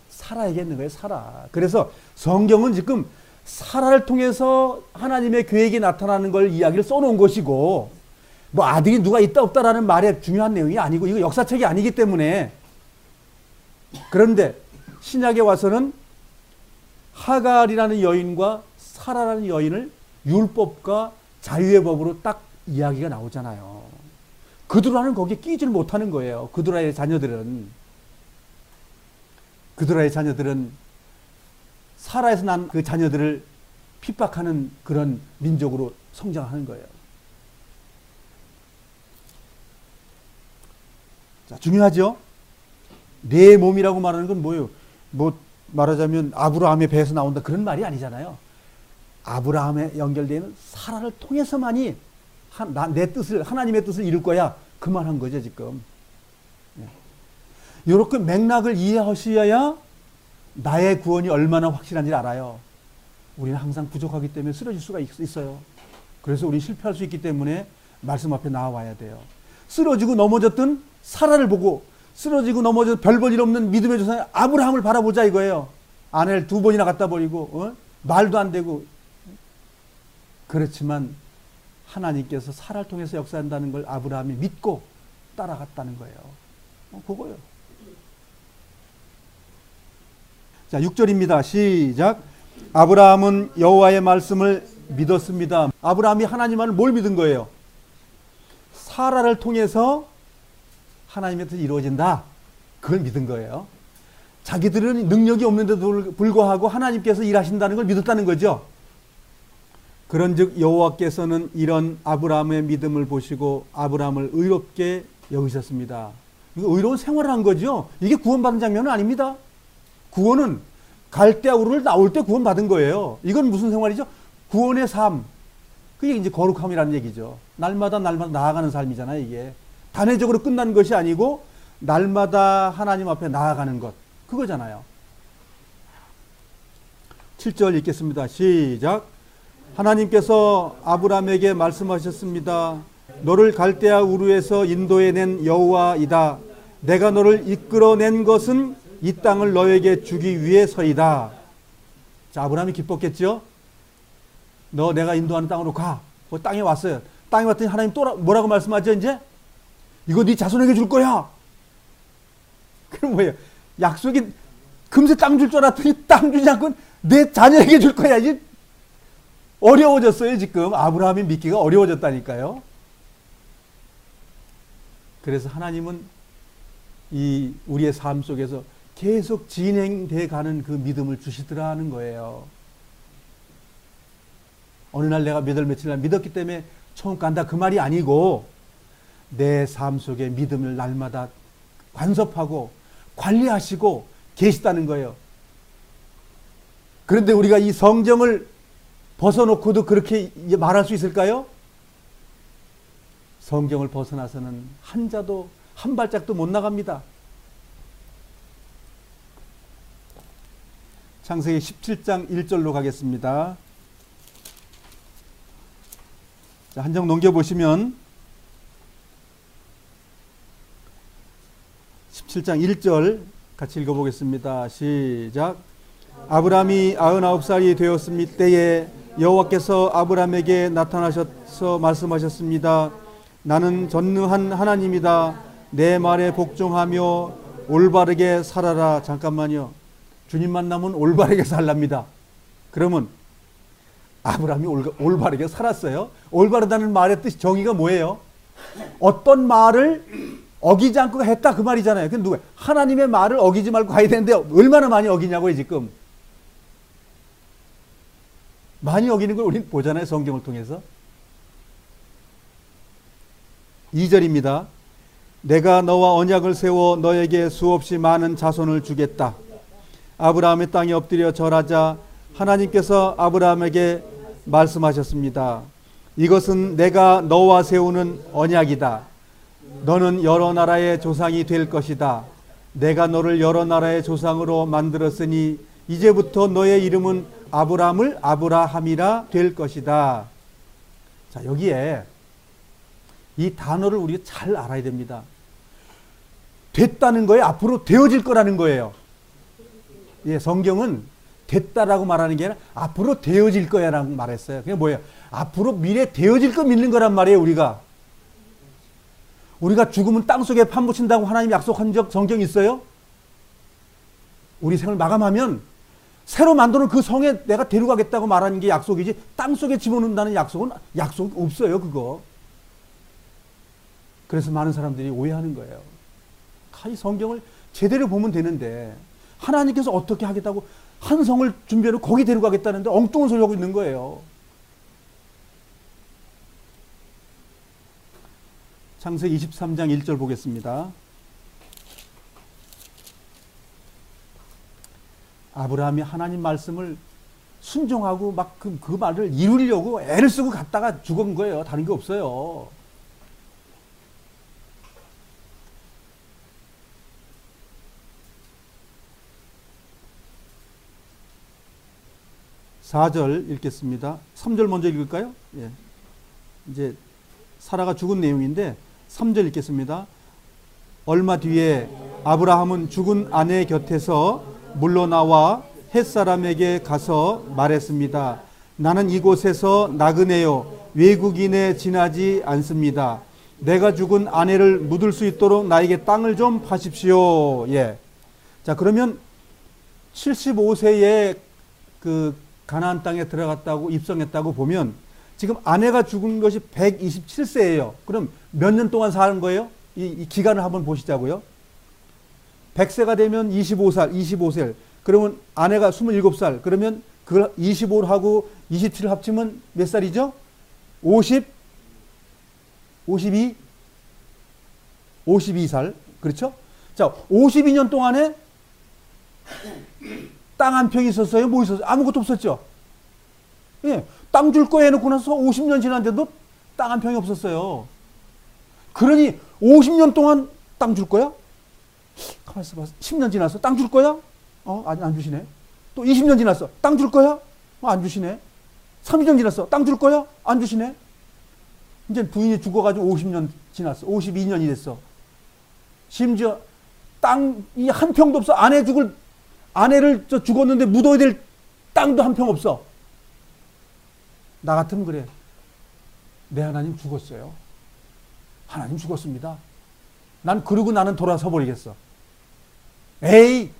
사라에게 있는 거예요, 사라. 그래서 성경은 지금 사라를 통해서 하나님의 계획이 나타나는 걸 이야기를 써놓은 것이고 뭐 아들이 누가 있다 없다라는 말에 중요한 내용이 아니고 이거 역사책이 아니기 때문에. 그런데 신약에 와서는 하갈이라는 여인과 사라라는 여인을 율법과 자유의 법으로 딱 이야기가 나오잖아요. 그두라는 거기에 끼질 못하는 거예요. 그두라의 자녀들은 사라에서 난 그 자녀들을 핍박하는 그런 민족으로 성장하는 거예요. 자, 중요하죠? 내 몸이라고 말하는 건 뭐예요? 뭐 말하자면 아브라함의 배에서 나온다 그런 말이 아니잖아요. 아브라함에 연결되는 사라를 통해서만이 내 뜻을, 하나님의 뜻을 이룰 거야. 그 말 한 거죠, 지금. 이렇게 맥락을 이해하셔야 나의 구원이 얼마나 확실한지 알아요. 우리는 항상 부족하기 때문에 쓰러질 수가 있어요. 그래서 우리 실패할 수 있기 때문에 말씀 앞에 나와야 돼요. 쓰러지고 넘어졌던 사라를 보고 쓰러지고 넘어져서 별 볼 일 없는 믿음의 조상 아브라함을 바라보자 이거예요. 아내를 2번이나 갖다 버리고 말도 안 되고. 그렇지만 하나님께서 사라를 통해서 역사한다는 걸 아브라함이 믿고 따라갔다는 거예요. 그거예요. 자, 6절입니다. 시작. 아브라함은 여호와의 말씀을 믿었습니다. 아브라함이 하나님을 뭘 믿은 거예요? 사라를 통해서 하나님의 뜻이 이루어진다. 그걸 믿은 거예요. 자기들은 능력이 없는데도 불구하고 하나님께서 일하신다는 걸 믿었다는 거죠. 그런즉 여호와께서는 이런 아브라함의 믿음을 보시고 아브라함을 의롭게 여기셨습니다. 이거 의로운 생활을 한 거죠. 이게 구원받은 장면은 아닙니다. 구원은 갈대아 우르를 나올 때 구원받은 거예요. 이건 무슨 생활이죠? 구원의 삶. 그게 이제 거룩함이라는 얘기죠. 날마다 나아가는 삶이잖아요, 이게. 단회적으로 끝난 것이 아니고 날마다 하나님 앞에 나아가는 것. 그거잖아요. 7절 읽겠습니다. 시작. 하나님께서 아브라함에게 말씀하셨습니다. 너를 갈대아 우르에서 인도해낸 여호와이다. 내가 너를 이끌어낸 것은 이 땅을 너에게 주기 위해서이다. 자, 아브라함이 기뻤겠죠? 너 내가 인도하는 땅으로 가. 그 땅에 왔어요. 땅에 왔더니 하나님 또 뭐라고 말씀하죠? 이제 이거 네 자손에게 줄 거야. 그럼 뭐예요? 약속이 금세 땅 줄 줄 알았더니 땅 주지 않고 내 자녀에게 줄 거야. 이제 어려워졌어요. 지금 아브라함이 믿기가 어려워졌다니까요. 그래서 하나님은 이 우리의 삶 속에서 계속 진행돼 가는 그 믿음을 주시더라는 거예요. 어느 날 내가 몇 월 며칠 날 믿었기 때문에 천국 간다 그 말이 아니고 내 삶 속에 믿음을 날마다 간섭하고 관리하시고 계시다는 거예요. 그런데 우리가 이 성경을 벗어놓고도 그렇게 말할 수 있을까요? 성경을 벗어나서는 한 자도 한 발짝도 못 나갑니다. 창세기 17장 1절로 가겠습니다. 자, 한 장 넘겨보시면 17장 1절 같이 읽어보겠습니다. 시작. 아브라함이 99살이 되었을 때에 여호와께서 아브라함에게 나타나셔서 말씀하셨습니다. 나는 전능한 하나님이다. 내 말에 복종하며 올바르게 살아라. 잠깐만요. 주님 만나면 올바르게 살랍니다. 그러면 아브라함이 올바르게 살았어요. 올바르다는 말의 뜻 정의가 뭐예요? 어떤 말을 어기지 않고 했다 그 말이잖아요. 근데 누가 하나님의 말을 어기지 말고 가야 되는데 얼마나 많이 어기냐고요 지금. 많이 어기는 걸 우리는 보잖아요. 성경을 통해서. 2절입니다. 내가 너와 언약을 세워 너에게 수없이 많은 자손을 주겠다. 아브라함의 땅에 엎드려 절하자 하나님께서 아브라함에게 말씀하셨습니다. 이것은 내가 너와 세우는 언약이다. 너는 여러 나라의 조상이 될 것이다. 내가 너를 여러 나라의 조상으로 만들었으니 이제부터 너의 이름은 아브라함을 아브라함이라 될 것이다. 자, 여기에 이 단어를 우리가 잘 알아야 됩니다. 됐다는 거에 앞으로 되어질 거라는 거예요. 예, 성경은 됐다라고 말하는 게 아니라 앞으로 되어질 거야 라고 말했어요. 그게 뭐예요? 앞으로 미래 되어질 거 믿는 거란 말이에요. 우리가 죽으면 땅속에 파묻힌다고 하나님 약속한 적 성경이 있어요? 우리 생을 마감하면 새로 만드는 그 성에 내가 데려가겠다고 말하는 게 약속이지 땅속에 집어넣는다는 약속 없어요. 그거. 그래서 많은 사람들이 오해하는 거예요. 이 성경을 제대로 보면 되는데 하나님께서 어떻게 하겠다고 한 성을 준비해서 거기 데려가겠다는데 엉뚱한 소리 하고 있는 거예요. 창세기 23장 1절 보겠습니다. 아브라함이 하나님 말씀을 순종하고 막 그 말을 이루려고 애를 쓰고 갔다가 죽은 거예요. 다른 게 없어요. (4절) 읽겠습니다. 3절 먼저 읽을까요? 예. 이제 사라가 죽은 내용인데 3절 읽겠습니다. 얼마 뒤에 아브라함은 죽은 아내 곁에서 물러나와 햇사람에게 가서 말했습니다. 나는 이곳에서 나그네요 외국인에 지나지 않습니다. 내가 죽은 아내를 묻을 수 있도록 나에게 땅을 좀 파십시오. 예. 자, 그러면 75세에 그 가나안 땅에 들어갔다고 입성했다고 보면 지금 아내가 죽은 것이 127세예요. 그럼 몇 년 동안 사는 거예요? 이 기간을 한번 보시자고요. 100세가 되면 25세. 그러면 아내가 27살. 그러면 그 25하고 27을 합치면 몇 살이죠? 52살. 그렇죠? 자, 52년 동안에 땅 한 평이 있었어요? 뭐 있었어요? 아무것도 없었죠? 예. 땅 줄 거 해놓고 나서 50년 지났는데도 땅 한 평이 없었어요. 그러니 50년 동안 땅 줄 거야? 가만있어 봐. 10년 지나서 땅 줄 거야? 아니, 안 주시네. 또 20년 지났어. 땅 줄 거야? 안 주시네. 30년 지났어. 땅 줄 거야? 안 주시네. 이제 부인이 죽어가지고 50년 지났어. 52년이 됐어. 심지어 땅이 한 평도 없어. 아내를 죽었는데 묻어야 될 땅도 한 평 없어. 나 같으면 그래. 내 하나님 죽었어요. 하나님 죽었습니다. 그러고 나는 돌아서 버리겠어. 에이,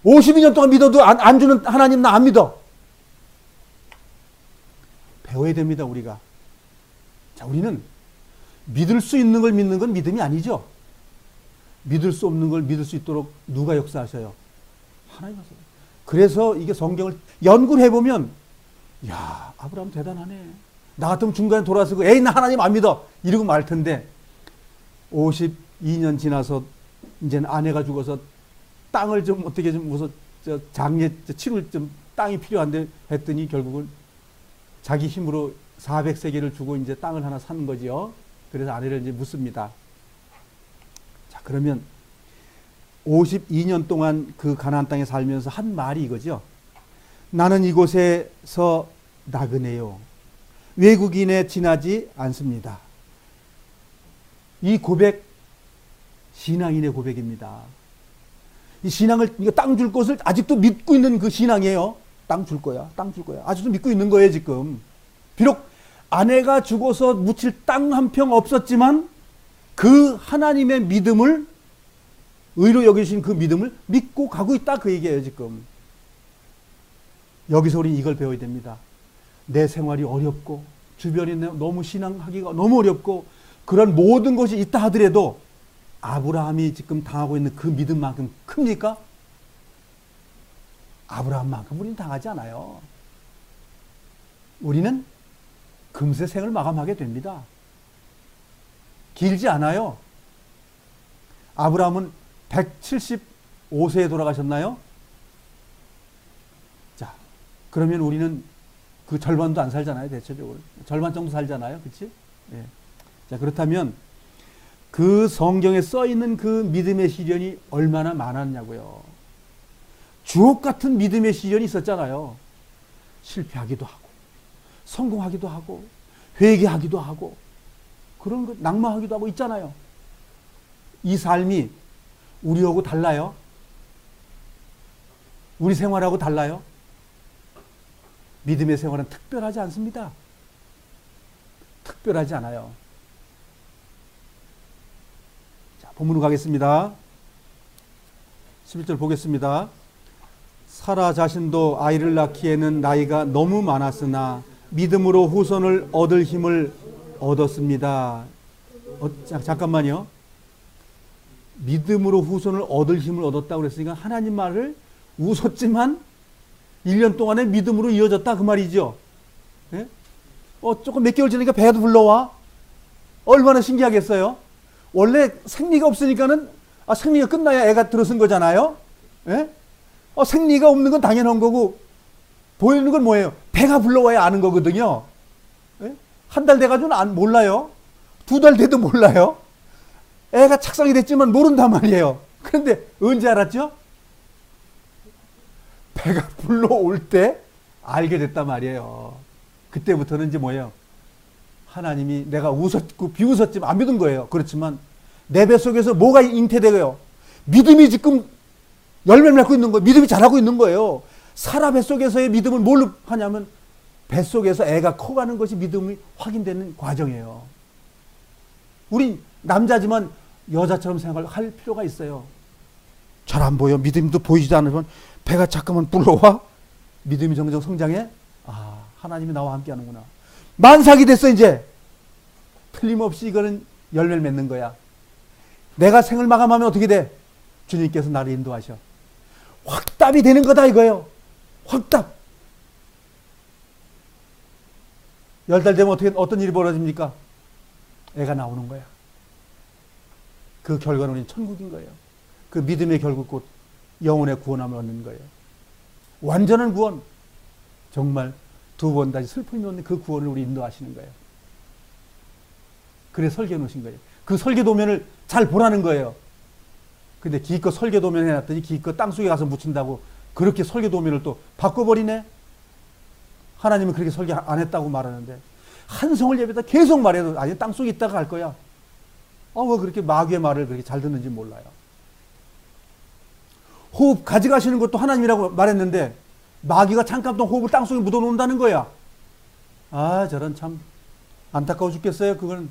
52년 동안 믿어도 안 주는 하나님 나 안 믿어. 배워야 됩니다, 우리가. 자, 우리는 믿을 수 있는 걸 믿는 건 믿음이 아니죠. 믿을 수 없는 걸 믿을 수 있도록 누가 역사하셔요? 하나님 하세요. 그래서 이게 성경을 연구를 해보면, 야, 아브라함 대단하네. 나 같으면 중간에 돌아서고, 에이, 나 하나님 안 믿어. 이러고 말 텐데, 52년 지나서, 이제는 아내가 죽어서 땅을 좀 어떻게 좀 무슨, 장례 치를 좀 땅이 필요한데 했더니 결국은 자기 힘으로 400세겔을 주고 이제 땅을 하나 사는 거지요. 그래서 아내를 이제 묻습니다. 자, 그러면 52년 동안 그 가나안 땅에 살면서 한 말이 이거죠. 나는 이곳에서 나그네요. 외국인에 지나지 않습니다. 이 고백, 신앙인의 고백입니다. 이 신앙을, 이거 땅 줄 것을 아직도 믿고 있는 그 신앙이에요. 땅 줄 거야, 땅 줄 거야. 아직도 믿고 있는 거예요, 지금. 비록 아내가 죽어서 묻힐 땅 한 평 없었지만 그 하나님의 믿음을, 의로 여기신 그 믿음을 믿고 가고 있다, 그 얘기예요, 지금. 여기서 우리는 이걸 배워야 됩니다. 내 생활이 어렵고 주변이 너무 신앙하기가 너무 어렵고 그런 모든 것이 있다 하더라도 아브라함이 지금 당하고 있는 그 믿음만큼 큽니까? 아브라함만큼 우리는 당하지 않아요. 우리는 금세 생을 마감하게 됩니다. 길지 않아요. 아브라함은 175세에 돌아가셨나요? 자, 그러면 우리는 그 절반도 안 살잖아요, 대체적으로. 절반 정도 살잖아요, 그치? 예. 자, 그렇다면 그 성경에 써 있는 그 믿음의 시련이 얼마나 많았냐고요. 주옥 같은 믿음의 시련이 있었잖아요. 실패하기도 하고, 성공하기도 하고, 회개하기도 하고, 그런 거 낙마하기도 하고 있잖아요. 이 삶이 우리하고 달라요? 우리 생활하고 달라요? 믿음의 생활은 특별하지 않습니다. 특별하지 않아요. 자, 본문으로 가겠습니다. 11절 보겠습니다. 사라 자신도 아이를 낳기에는 나이가 너무 많았으나 믿음으로 후손을 얻을 힘을 얻었습니다. 잠깐만요. 믿음으로 후손을 얻을 힘을 얻었다고 그랬으니까 하나님 말을 웃었지만 1년 동안에 믿음으로 이어졌다, 그 말이죠. 예? 조금 몇 개월 지나니까 배도 불러와. 얼마나 신기하겠어요? 원래 생리가 없으니까는, 생리가 끝나야 애가 들어선 거잖아요? 예? 생리가 없는 건 당연한 거고, 보이는 건 뭐예요? 배가 불러와야 아는 거거든요. 예? 한 달 돼가지고는 몰라요. 2달 돼도 몰라요. 애가 착상이 됐지만 모른단 말이에요. 그런데 언제 알았죠? 배가 불러올 때 알게 됐단 말이에요. 그때부터는 이제 뭐예요? 하나님이 내가 웃었고 비웃었지만 안 믿은 거예요. 그렇지만 내 뱃속에서 뭐가 잉태되고요? 믿음이 지금 열매를 맺고 있는 거예요. 믿음이 자라고 있는 거예요. 사라 뱃속에서의 믿음을 뭘로 하냐면 뱃속에서 애가 커가는 것이 믿음이 확인되는 과정이에요. 우린 남자지만 여자처럼 생각할 필요가 있어요. 잘 안 보여. 믿음도 보이지도 않으면 배가 잠깐만 불러와. 믿음이 점점 성장해. 하나님이 나와 함께 하는구나. 만삭이 됐어, 이제. 틀림없이 이거는 열매를 맺는 거야. 내가 생을 마감하면 어떻게 돼? 주님께서 나를 인도하셔. 확답이 되는 거다, 이거예요. 확답. 10달 되면 어떤 일이 벌어집니까? 애가 나오는 거야. 그 결과는 우리는 천국인 거예요. 그 믿음의 결국 곧 영혼의 구원함을 얻는 거예요. 완전한 구원. 정말 2번 다시 슬픔이 없는 그 구원을 우리 인도하시는 거예요. 그래 설계해 놓으신 거예요. 그 설계도면을 잘 보라는 거예요. 근데 기껏 설계도면 해놨더니 기껏 땅속에 가서 묻힌다고 그렇게 설교 도면을 또 바꿔버리네. 하나님은 그렇게 설교 안 했다고 말하는데 한성을 예배다 계속 말해도 아니 땅속에 있다가 갈 거야. 왜 그렇게 마귀의 말을 그렇게 잘 듣는지 몰라요. 호흡 가져가시는 것도 하나님이라고 말했는데 마귀가 잠깐 동안 호흡을 땅속에 묻어놓는다는 거야. 저런 참 안타까워 죽겠어요. 그건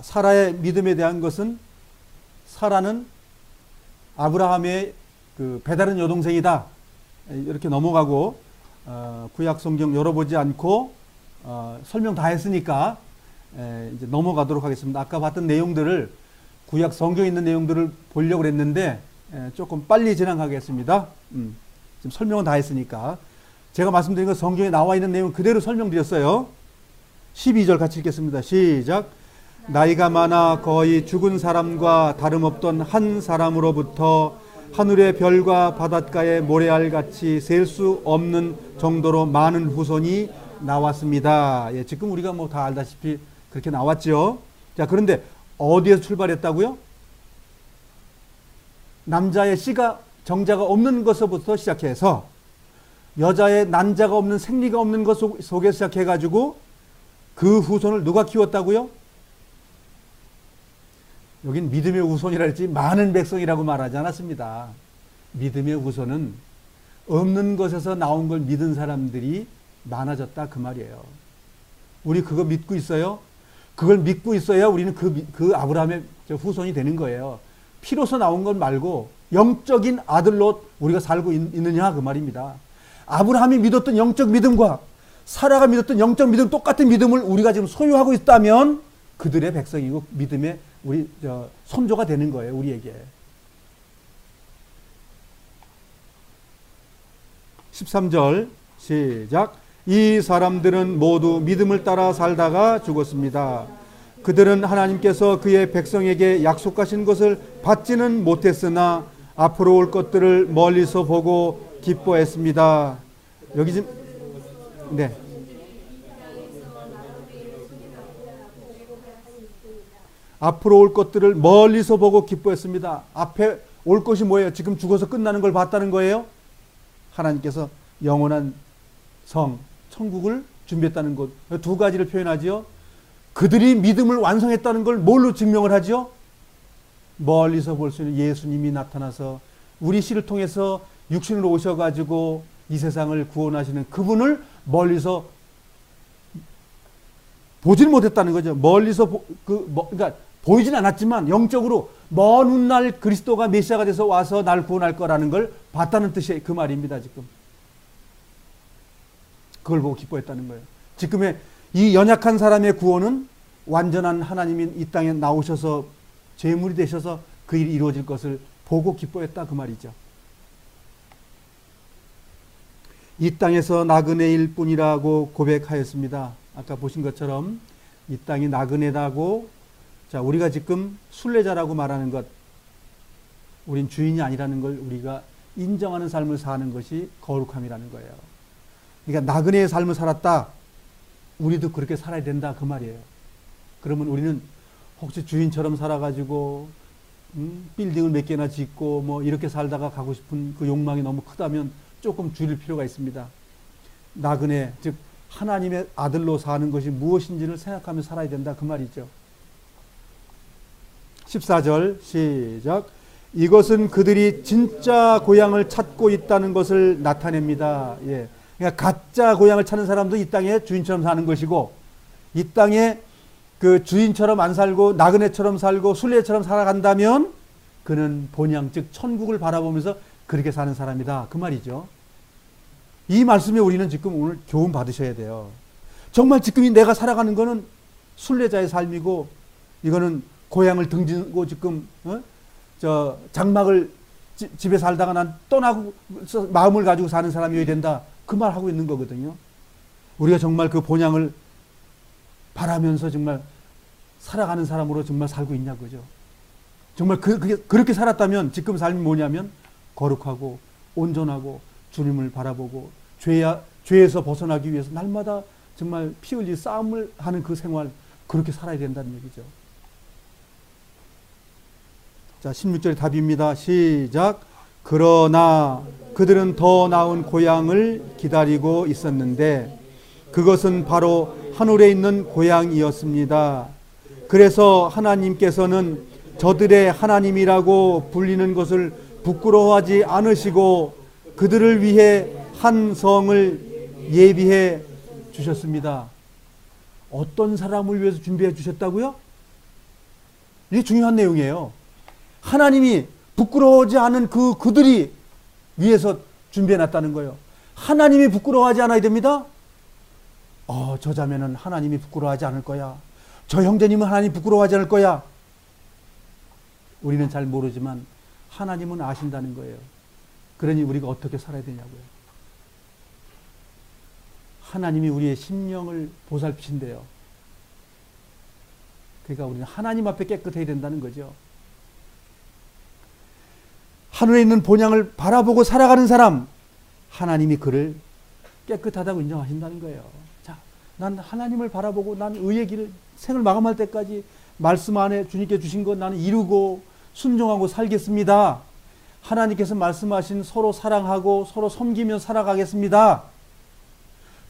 사라의 믿음에 대한 것은 사라는 아브라함의 그 배다른 여동생이다. 이렇게 넘어가고 구약 성경 열어보지 않고 설명 다 했으니까 이제 넘어가도록 하겠습니다. 아까 봤던 내용들을 구약 성경에 있는 내용들을 보려고 했는데 조금 빨리 지나가겠습니다. 지금 설명은 다 했으니까 제가 말씀드린 건 성경에 나와 있는 내용 그대로 설명드렸어요. 12절 같이 읽겠습니다. 시작. 나이가 많아 거의 죽은 사람과 다름없던 한 사람으로부터 하늘의 별과 바닷가의 모래알 같이 셀 수 없는 정도로 많은 후손이 나왔습니다. 지금 우리가 뭐 다 알다시피 그렇게 나왔죠. 자, 그런데 어디에서 출발했다고요? 남자의 씨가 정자가 없는 것부터 시작해서 여자의 난자가 없는 생리가 없는 것 속에서 시작해가지고 그 후손을 누가 키웠다고요? 여긴 믿음의 후손이라 했지 많은 백성이라고 말하지 않았습니다. 믿음의 후손은 없는 것에서 나온 걸 믿은 사람들이 많아졌다 그 말이에요. 우리 그거 믿고 있어요? 그걸 믿고 있어야 우리는 그 아브라함의 후손이 되는 거예요. 피로서 나온 것 말고 영적인 아들로 우리가 살고 있느냐 그 말입니다. 아브라함이 믿었던 영적 믿음과 사라가 믿었던 영적 믿음 똑같은 믿음을 우리가 지금 소유하고 있다면 그들의 백성이고 믿음의 우리 선조가 되는 거예요. 우리에게. 13절 시작. 이 사람들은 모두 믿음을 따라 살다가 죽었습니다. 그들은 하나님께서 그의 백성에게 약속하신 것을 받지는 못했으나 앞으로 올 것들을 멀리서 보고 기뻐했습니다. 여기 지금 네. 앞으로 올 것들을 멀리서 보고 기뻐했습니다. 앞에 올 것이 뭐예요? 지금 죽어서 끝나는 걸 봤다는 거예요? 하나님께서 영원한 성, 천국을 준비했다는 것. 두 가지를 표현하지요. 그들이 믿음을 완성했다는 걸 뭘로 증명을 하죠? 멀리서 볼 수 있는 예수님이 나타나서 우리 씨를 통해서 육신으로 오셔가지고 이 세상을 구원하시는 그분을 멀리서 보질 못했다는 거죠. 멀리서 그러니까 보이진 않았지만 영적으로 먼 훗날 그리스도가 메시아가 돼서 와서 날 구원할 거라는 걸 봤다는 뜻이 그 말입니다. 지금 그걸 보고 기뻐했다는 거예요. 지금의 이 연약한 사람의 구원은 완전한 하나님이 이 땅에 나오셔서 제물이 되셔서 그 일이 이루어질 것을 보고 기뻐했다 그 말이죠. 이 땅에서 나그네일 뿐이라고 고백하였습니다. 아까 보신 것처럼 이 땅이 나그네다고. 자, 우리가 지금 순례자라고 말하는 것, 우린 주인이 아니라는 걸 우리가 인정하는 삶을 사는 것이 거룩함이라는 거예요. 그러니까 나그네의 삶을 살았다. 우리도 그렇게 살아야 된다 그 말이에요. 그러면 우리는 혹시 주인처럼 살아가지고 빌딩을 몇 개나 짓고 뭐 이렇게 살다가 가고 싶은 그 욕망이 너무 크다면 조금 줄일 필요가 있습니다. 나그네, 즉 하나님의 아들로 사는 것이 무엇인지를 생각하며 살아야 된다 그 말이죠. 14절 시작. 이것은 그들이 진짜 고향을 찾고 있다는 것을 나타냅니다. 예. 그러니까 가짜 고향을 찾는 사람도 이 땅에 주인처럼 사는 것이고, 이 땅에 그 주인처럼 안 살고 나그네처럼 살고 순례처럼 살아간다면 그는 본향 즉 천국을 바라보면서 그렇게 사는 사람이다 그 말이죠. 이 말씀에 우리는 지금 오늘 교훈 받으셔야 돼요. 정말 지금 내가 살아가는 거는 순례자의 삶이고, 이거는 고향을 등지고 지금 장막을 집에 살다가 난 떠나고 마음을 가지고 사는 사람이어야 된다 그 말 하고 있는 거거든요. 우리가 정말 그 본향을 바라면서 정말 살아가는 사람으로 정말 살고 있냐 그죠. 정말 그렇게 살았다면 지금 삶이 뭐냐면 거룩하고 온전하고 주님을 바라보고 죄에서 벗어나기 위해서 날마다 정말 피 흘리 싸움을 하는 그 생활, 그렇게 살아야 된다는 얘기죠. 자, 16절의 답입니다. 시작. 그러나 그들은 더 나은 고향을 기다리고 있었는데 그것은 바로 하늘에 있는 고향이었습니다. 그래서 하나님께서는 저들의 하나님이라고 불리는 것을 부끄러워하지 않으시고 그들을 위해 한 성을 예비해 주셨습니다. 어떤 사람을 위해서 준비해 주셨다고요? 이게 중요한 내용이에요. 하나님이 부끄러워하지 않은 그들이 위해서 준비해 놨다는 거예요. 하나님이 부끄러워하지 않아야 됩니다. 저 자매는 하나님이 부끄러워하지 않을 거야. 저 형제님은 하나님 부끄러워하지 않을 거야. 우리는 잘 모르지만 하나님은 아신다는 거예요. 그러니 우리가 어떻게 살아야 되냐고요. 하나님이 우리의 심령을 보살피신대요. 그러니까 우리는 하나님 앞에 깨끗해야 된다는 거죠. 하늘에 있는 본향을 바라보고 살아가는 사람, 하나님이 그를 깨끗하다고 인정하신다는 거예요. 자, 난 하나님을 바라보고 난 의의 길을 생을 마감할 때까지 말씀 안에 주님께 주신 것 나는 이루고 순종하고 살겠습니다. 하나님께서 말씀하신 서로 사랑하고 서로 섬기며 살아가겠습니다.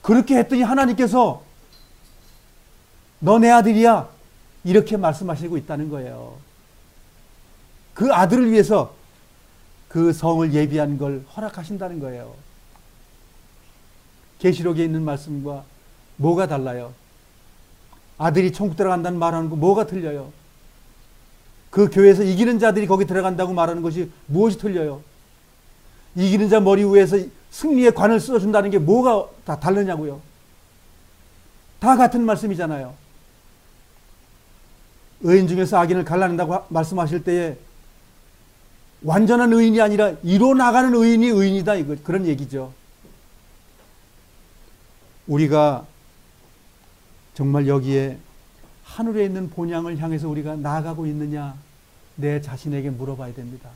그렇게 했더니 하나님께서 너 내 아들이야 이렇게 말씀하시고 있다는 거예요. 그 아들을 위해서 그 성을 예비한 걸 허락하신다는 거예요. 계시록에 있는 말씀과 뭐가 달라요? 아들이 천국 들어간다는 말하는 거 뭐가 틀려요? 그 교회에서 이기는 자들이 거기 들어간다고 말하는 것이 무엇이 틀려요? 이기는 자 머리 위에서 승리의 관을 써준다는 게 뭐가 다 다르냐고요? 다 같은 말씀이잖아요. 의인 중에서 악인을 갈라낸다고 말씀하실 때에 완전한 의인이 아니라 이뤄나가는 의인이 의인이다. 이거 그런 얘기죠. 우리가 정말 여기에 하늘에 있는 본향을 향해서 우리가 나아가고 있느냐 내 자신에게 물어봐야 됩니다.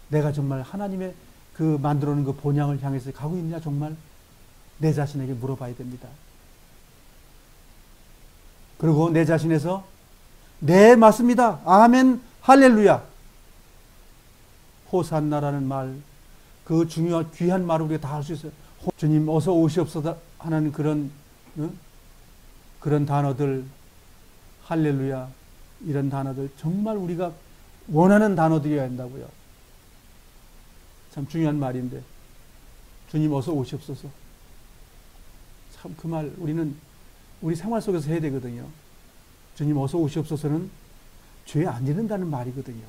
내가 정말 하나님의 그 만들어 놓은 그 본향을 향해서 가고 있느냐 정말 내 자신에게 물어봐야 됩니다. 그리고 내 자신에서 네 맞습니다. 아멘 할렐루야 호산나라는 말 그 중요한 귀한 말을 우리가 다 할 수 있어요. 주님 어서 오시옵소서 하는 그런 단어들 할렐루야 이런 단어들 정말 우리가 원하는 단어들이어야 한다고요. 참 중요한 말인데 주님 어서 오시옵소서 참 그 말 우리는 우리 생활 속에서 해야 되거든요. 주님 어서 오시옵소서는 죄 안 지른다는 말이거든요.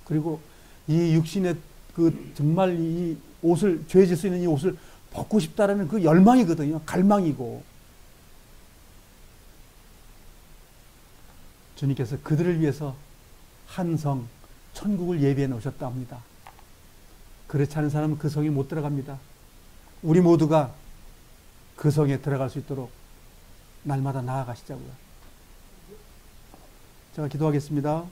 그리고 이 육신의 그 정말 이 옷을 죄 질 수 있는 이 옷을 벗고 싶다라는 그 열망이거든요. 갈망이고 주님께서 그들을 위해서 한 성 천국을 예비해 놓으셨다 합니다. 그렇지 않은 사람은 그 성에 못 들어갑니다. 우리 모두가 그 성에 들어갈 수 있도록 날마다 나아가시자고요. 제가 기도하겠습니다.